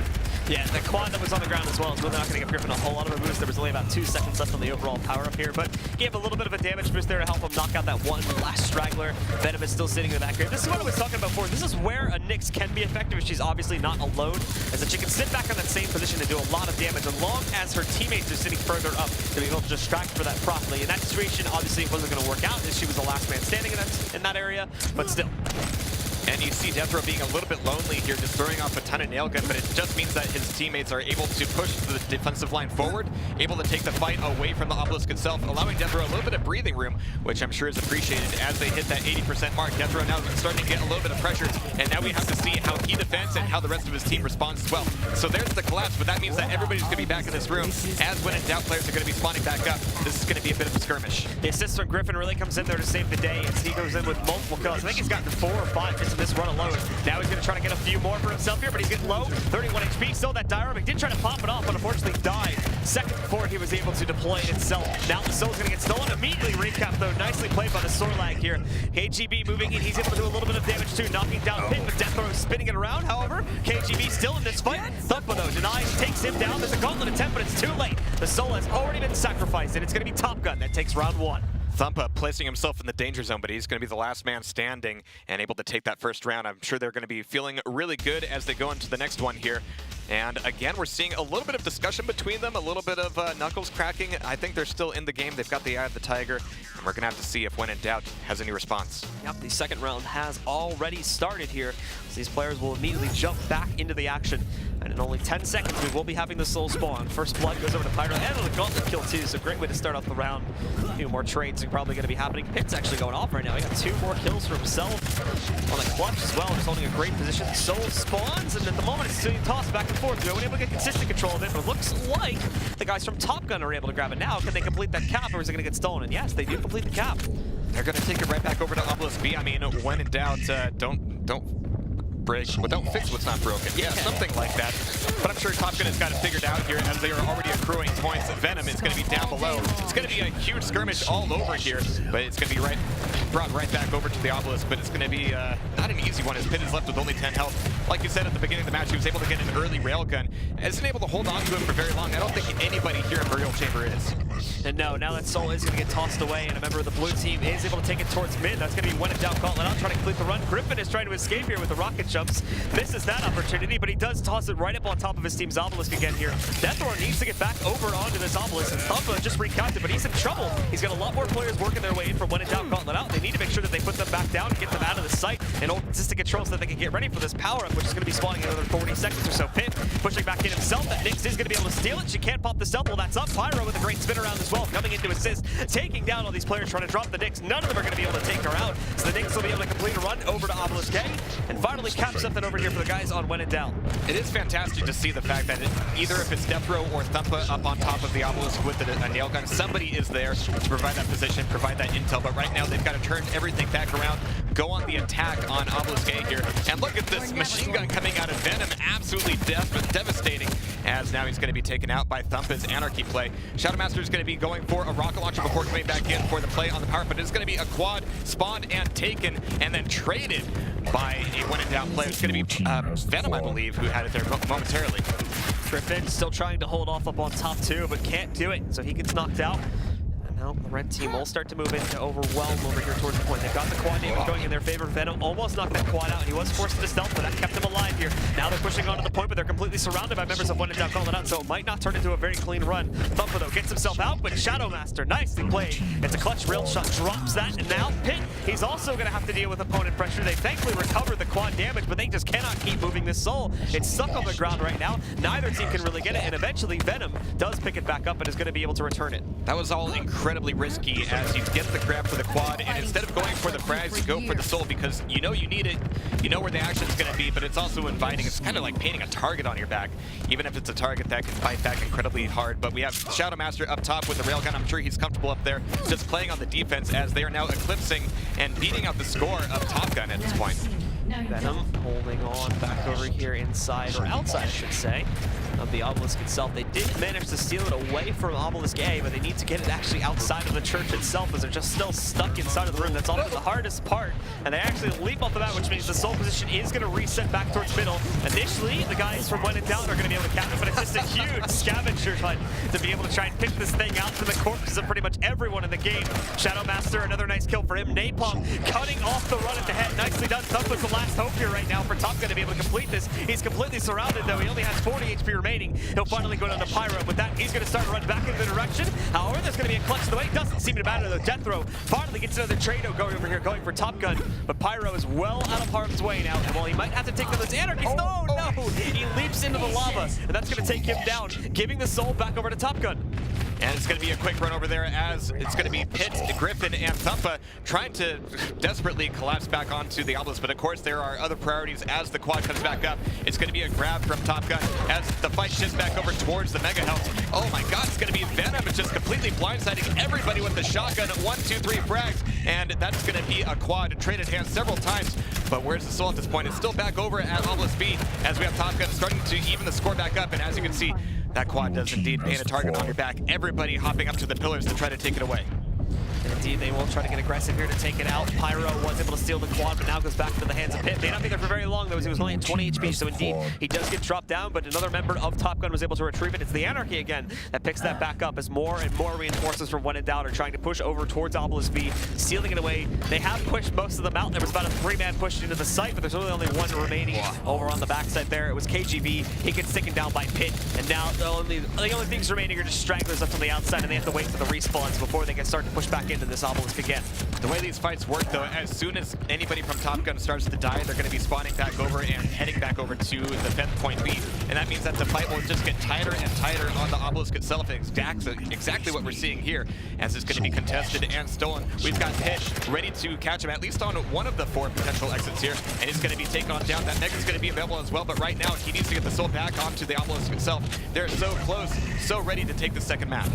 Yeah, the quad that was on the ground as well is really not going to give Griffin a whole lot of a boost. There was only about 2 seconds left on the overall power-up here, but gave a little bit of a damage boost there to help him knock out that one last straggler. venOm is still sitting in the back here. This is what I was talking about before. This is where a Nyx can be effective if she's obviously not alone, as that she can sit back on that same position and do a lot of damage, as long as her teammates are sitting further up to be able to distract for that properly. In that situation, obviously, it wasn't going to work out, as she was the last man standing in that area, but still. And you see Deathrow being a little bit lonely here, just throwing off a ton of nail gun, but it just means that his teammates are able to push the defensive line forward, able to take the fight away from the Obelisk itself, allowing Deathrow a little bit of breathing room, which I'm sure is appreciated as they hit that 80% mark. Deathrow now starting to get a little bit of pressure, and now we have to see how he defends and how the rest of his team responds as well. So there's the collapse, but that means that everybody's going to be back in this room as WhenInDoubt players are going to be spawning back up. This is going to be a bit of a skirmish. The assist from Griffin really comes in there to save the day, as he goes in with multiple kills. I think he's gotten 4 or 5 just in this run alone. Now he's going to try to get a few more for himself here, but he's getting low. 31 HP, still that dioramic. Did try to pop it off, but unfortunately died second before he was able to deploy it itself. Now the Soul's going to get stolen. Immediately recap, though. Nicely played by the Sorlag here. KGB moving in. He's able to do a little bit of damage, too, knocking down Pit, but Deathrow spinning it around. However, KGB still in this fight. Thumpa, though, denies, takes him down. There's a gauntlet attempt, but it's too late. The Soul has already been sacrificed, and it's going to be Top Gun that takes round 1. Thumpa placing himself in the danger zone, but he's going to be the last man standing and able to take that first round. I'm sure they're going to be feeling really good as they go into the next one here. And again, we're seeing a little bit of discussion between them, a little bit of knuckles cracking. I think they're still in the game. They've got the eye of the tiger, and we're going to have to see if WhenInDoubt has any response. Yep, the second round has already started here. So these players will immediately jump back into the action. And in only 10 seconds, we will be having the Soul spawn. First blood goes over to Pyro, and the gauntlet kill too, so great way to start off the round. A few more trades are probably going to be happening. Pit's actually going off right now. He got 2 more kills for himself on a clutch as well, just holding a great position. Soul spawns, and at the moment it's still tossed back and forth. We're able to get consistent control of it, but it looks like the guys from Top Gun are able to grab it now. Can they complete that cap, or is it going to get stolen? And yes, they do complete the cap. They're going to take it right back over to Obelisk B. I mean, WhenInDoubt, don't break, well, don't fix what's not broken. Yeah, something like that. But I'm sure Top Gun has got it figured out here as they are already accruing points. venOm is going to be down below. It's going to be a huge skirmish all over here, but it's going to be brought right back over to the Obelisk, but it's going to be not an easy one as Pit is left with only 10 health. Like you said at the beginning of the match, he was able to get an early railgun. Isn't able to hold on to him for very long. I don't think anybody here in Burial Chamber is. And no, now that Soul is going to get tossed away, and a member of the blue team is able to take it towards mid. That's going to be WhenInDoubtGauntletOut trying to complete the run. Griffin is trying to escape here with the rocket jumps. Misses that opportunity, but he does toss it right up on top of his team's Obelisk again here. Deathrow needs to get back over onto this Obelisk, and Thumpa just recapped it, but he's in trouble. He's got a lot more players working their way in for WhenInDoubtGauntletOut. They need to make sure that they put them back down and get them out of the sight and hold consistent control so that they can get ready for this power-up, which is going to be spawning in another 40 seconds or so. Pit pushing back in himself. That Nyx is going to be able to steal it. She can't pop the stealth. Well, that's up. Pyro with a great spin around as well, coming in to assist, taking down all these players trying to drop the Nyx. None of them are going to be able to take her out, so the Nyx will be able to complete a run over to Obelisk A, and finally cap something over here for the guys on WhenInDoubt. It is fantastic to see the fact that either if it's Deathrow or Thumpa up on top of the Obelisk with a nail gun, somebody is there to provide that position, provide that intel, but right now they've got to turn everything back around, go on the attack on Obelisk A here, and look at this machine gun coming out of venOm, absolutely devastating, as now he's going to be taken out by Thumpa's Anarchy play. Shadowmaster is going to be going for a rocket launcher before coming back in for the play on the power, but it's going to be a quad spawned and taken and then traded by a WhenInDoubt player. It's going to be venOm, I believe, who had it there momentarily. Griffin still trying to hold off up on top 2, but can't do it, so he gets knocked out. Now the red team will start to move in to overwhelm over here towards the point. They've got the quad damage going in their favor. venOm almost knocked that quad out, and he was forced to stealth, but that kept him alive here. Now they're pushing onto the point, but they're completely surrounded by members of WhenInDoubtGauntletOut, so it might not turn into a very clean run. Thumpa, though, gets himself out, but Shadowmaster, nicely played. It's a clutch rail shot, drops that, and now Pit, he's also going to have to deal with opponent pressure. They thankfully recovered the quad damage, but they just cannot keep moving this Soul. It's stuck on the ground right now. Neither team can really get it, and eventually venOm does pick it back up and is going to be able to return it. That was all incredible incredibly risky as you get the grab for the quad, and instead of going for the frags, you go for the soul because you know you need it, you know where the action's going to be, but it's also inviting. It's kind of like painting a target on your back, even if it's a target that can fight back incredibly hard. But we have Shadow Master up top with the railgun. I'm sure he's comfortable up there, just playing on the defense as they are now eclipsing and beating out the score of Top Gun at this point. venOm holding on back over here inside, or outside I should say, of the obelisk itself. They did manage to steal it away from obelisk A, but they need to get it actually outside of the church itself as they're just still stuck inside of the room. That's often the hardest part, and they actually leap off the bat, which means the soul position is going to reset back towards middle. Initially, the guys from WhenInDoubtGauntlet are going to be able to cap it, but it's just a huge scavenger hunt to be able to try and pick this thing out from the corpses of pretty much everyone in the game. Shadow Master, another nice kill for him. Napalm cutting off the run at the head. Nicely done. Thumper's the last hope here right now for Top Gun to be able to complete this. He's completely surrounded though. He only has 40 HP remaining. He'll finally go down to Pyro. With that, he's going to start to run back in the direction. However, there's going to be a clutch to the way. Doesn't seem to matter though. Death Throw finally gets another Trado going over here, going for Top Gun. But Pyro is well out of harm's way now. And while he might have to take down those anarchies, no! He leaps into the lava, and that's going to take him down, giving the soul back over to Top Gun. And it's going to be a quick run over there as it's going to be Pit, Griffin, and Thumpa trying to desperately collapse back onto the obelisk. But of course, there are other priorities as the quad comes back up. It's going to be a grab from Top Gun as the fight shifts back over towards the Mega Health. Oh my god, it's going to be venOm. It's just completely blindsiding everybody with the shotgun. 1, 2, 3 frags. And that's going to be a quad. Traded hands several times. But where's the soul at this point? It's still back over at obelisk B as we have Top Gun starting to even the score back up. And as you can see, that quad does indeed paint a target on your back. Everybody hopping up to the pillars to try to take it away. And indeed, they will try to get aggressive here to take it out. Pyro was able to steal the quad, but now goes back into the hands of Pit. May not be there for very long, though, as he was only at 20 HP, so indeed, he does get dropped down, but another member of Top Gun was able to retrieve it. It's the Anarchy again that picks that back up as more and more reinforcements from WhenInDoubtGauntlet are trying to push over towards Obelisk B, stealing it away. They have pushed most of them out. There was about a 3-man push into the site, but there's really only one remaining over on the backside there. It was KGB. He gets taken down by Pit, and now the only things remaining are just stragglers left on the outside, and they have to wait for the respawns before they can start to push back into this Obelisk again. The way these fights work, though, as soon as anybody from Top Gun starts to die, they're going to be spawning back over and heading back over to the 10th point lead. And that means that the fight will just get tighter and tighter on the obelisk itself. Exactly what we're seeing here, as it's going to be contested and stolen. We've got Pit ready to catch him, at least on one of the 4 potential exits here. And he's going to be taken on down. That Mega's going to be available as well, but right now he needs to get the soul back onto the obelisk itself. They're so close, so ready to take the second map.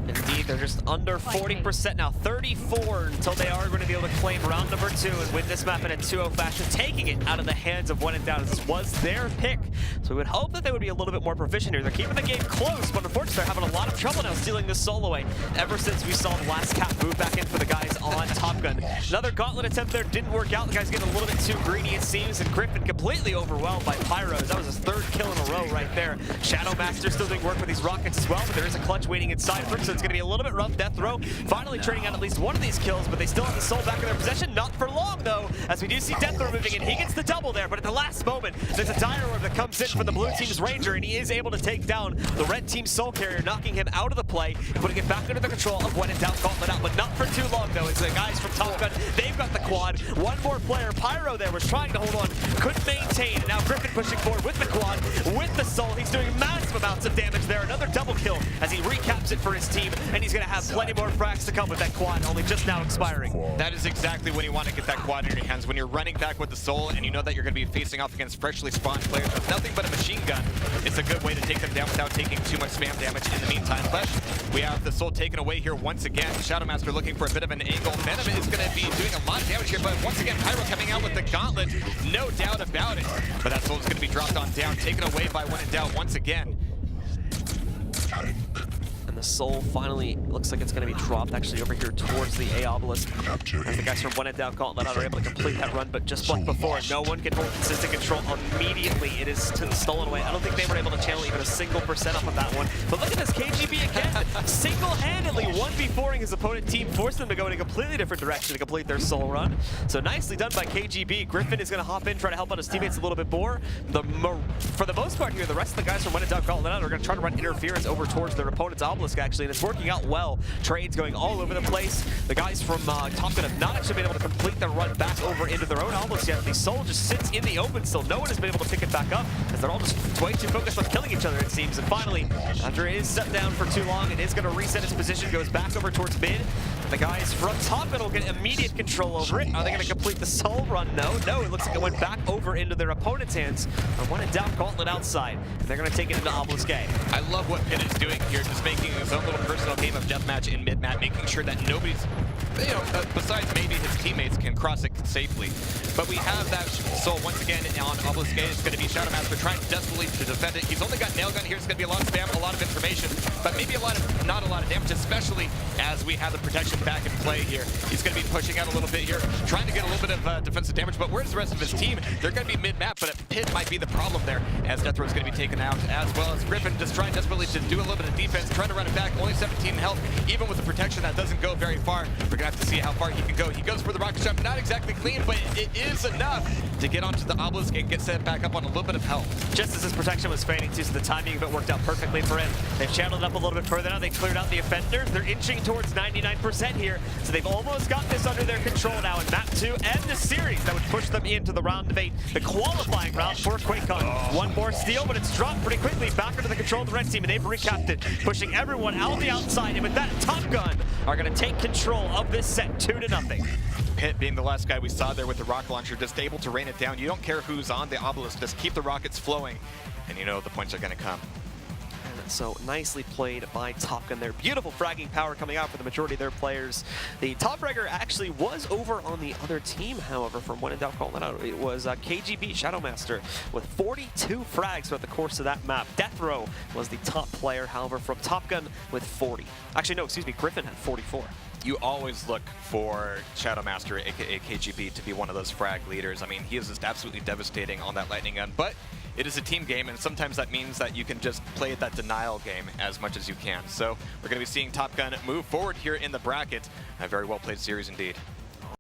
Indeed, they're just under 40% now, 34 until they are going to be able to claim round number 2 and win this map in a 2-0 fashion, taking it out of the hands of WhenInDoubtGauntlet. This was their pick, so we would hope that they would be a little bit more proficient here. They're keeping the game close, but unfortunately they're having a lot of trouble now stealing this soul away ever since we saw the last cap move back in for the guys on Top Gun. Another gauntlet attempt there didn't work out. The guy's getting a little bit too greedy, it seems, and Griffin completely overwhelmed by Pyros. That was his 3rd kill in a row right there. Shadow Master still doing work with these rockets as well, but there is a clutch waiting inside for him, so it's going to be a little bit rough. Death Throw finally trading out at least one of these kills, but they still have the soul back in their possession. Not for long, though, as we do see Death Throw moving in. He gets the double there, but at the last moment, there's a dire orb that comes in from the blue team's Ranger, and he is able to take down the red team's soul carrier, knocking him out of the play, putting it back under the control of WhenInDoubtGauntletOut, but not for too long, though, as the guys from Top Gun, they've got the quad. One more player, Pyro there, was trying to hold on, couldn't maintain, and now Griffin pushing forward with the quad, with the soul. He's doing massive amounts of damage there. Another double kill as he recaps it for his team, and he's going to have plenty more frags to come with that quad, only just now expiring. That is exactly when you want to get that quad in your hands. When you're running back with the soul and you know that you're going to be facing off against freshly spawned players with nothing but a machine gun, it's a good way to take them down without taking too much spam damage in the meantime. But we have the soul taken away here once again. Shadow Master looking for a bit of an angle. venOm is going to be doing a lot of damage here, but once again, Pyro coming out with the gauntlet, no doubt about it. But that soul is going to be dropped on down, taken away by WhenInDoubtGauntlet once again. And the soul finally looks like it's going to be dropped actually over here towards the A obelisk, as the guys from WhenInDoubtGauntlet are able to complete that run, but just like before, no one can hold consistent control immediately. It is stolen away. I don't think they were able to channel even a single percent off of that one. But look at this, KGB again, single-handedly 1v4ing his opponent team, forced them to go in a completely different direction to complete their soul run. So nicely done by KGB. Griffin is going to hop in, try to help out his teammates a little bit more. For the most part here, the rest of the guys from WhenInDoubtGauntlet are going to try to run interference over towards their opponent's obelisk, actually, and it's working out well. well. Trades going all over the place. The guys from Top Gun have not actually been able to complete their run back over into their own almost yet. The Soul just sits in the open still. No one has been able to pick it back up as they're all just way too focused on killing each other, it seems. And finally, after it is set down for too long, it is going to reset its position, goes back over towards mid. And the guys from Top Gun will get immediate control over it. Are they going to complete the Soul run? No, it looks like it went back over into their opponent's hands. On WhenInDoubtGauntlet outside, and they're going to take it into Obelisk A. I love what Pitt is doing here, just making his own little personal game of deathmatch in mid-map, making sure that nobody's, besides maybe his teammates, can cross it safely. But we have that Soul once again on Obelisk A. It's going to be Shadowmaster trying desperately to defend it. He's only got Nail Gun here. It's going to be a lot of spam, a lot of information, but maybe not a lot of damage, especially as we have the protection back in play here. He's going to be pushing out a little bit here, trying to get a little bit of defensive damage, but where's the rest of his team? They're going to be mid-map, but Pitt might be the problem there, as Death Row is going to be taken out, as well as Griffin just trying desperately to do a little bit of defense, trying to run it back, only 17 health, even with the protection that doesn't go very far. We're going to have to see how far he can go. He goes for the rocket shot, not exactly clean, but it is enough to get onto the Obelisk and get set back up on a little bit of health. Just as his protection was fading too, so the timing of it worked out perfectly for him. They've channeled it up a little bit further now. They cleared out the offenders. They're inching towards 99% here, so they've almost got this under their control now in map 2 and the series that would push them into the round of 8, the qualifying round for QuakeCon. One more steal, but it's dropped pretty quickly back under the control of the red team, and they've recapped it, pushing everyone out the outside. And with that, Top Gun are going to take control of this set 2-0. Pitt being the last guy we saw there with the rocket launcher, just able to rain it down. You don't care who's on the Obelisk, just keep the rockets flowing, and you know the points are going to come. So nicely played by Top Gun there. Beautiful fragging power coming out for the majority of their players. The top fragger actually was over on the other team, however, from WhenInDoubtGauntletOut. It was KGB Shadowmaster with 42 frags throughout the course of that map. Death Row was the top player, however, from Top Gun with 40. Actually, no, excuse me, Griffin had 44. You always look for Shadowmaster, aka KGB, to be one of those frag leaders. I mean, he is just absolutely devastating on that lightning gun, but it is a team game, and sometimes that means that you can just play that denial game as much as you can. So we're going to be seeing Top Gun move forward here in the bracket. A very well played series indeed.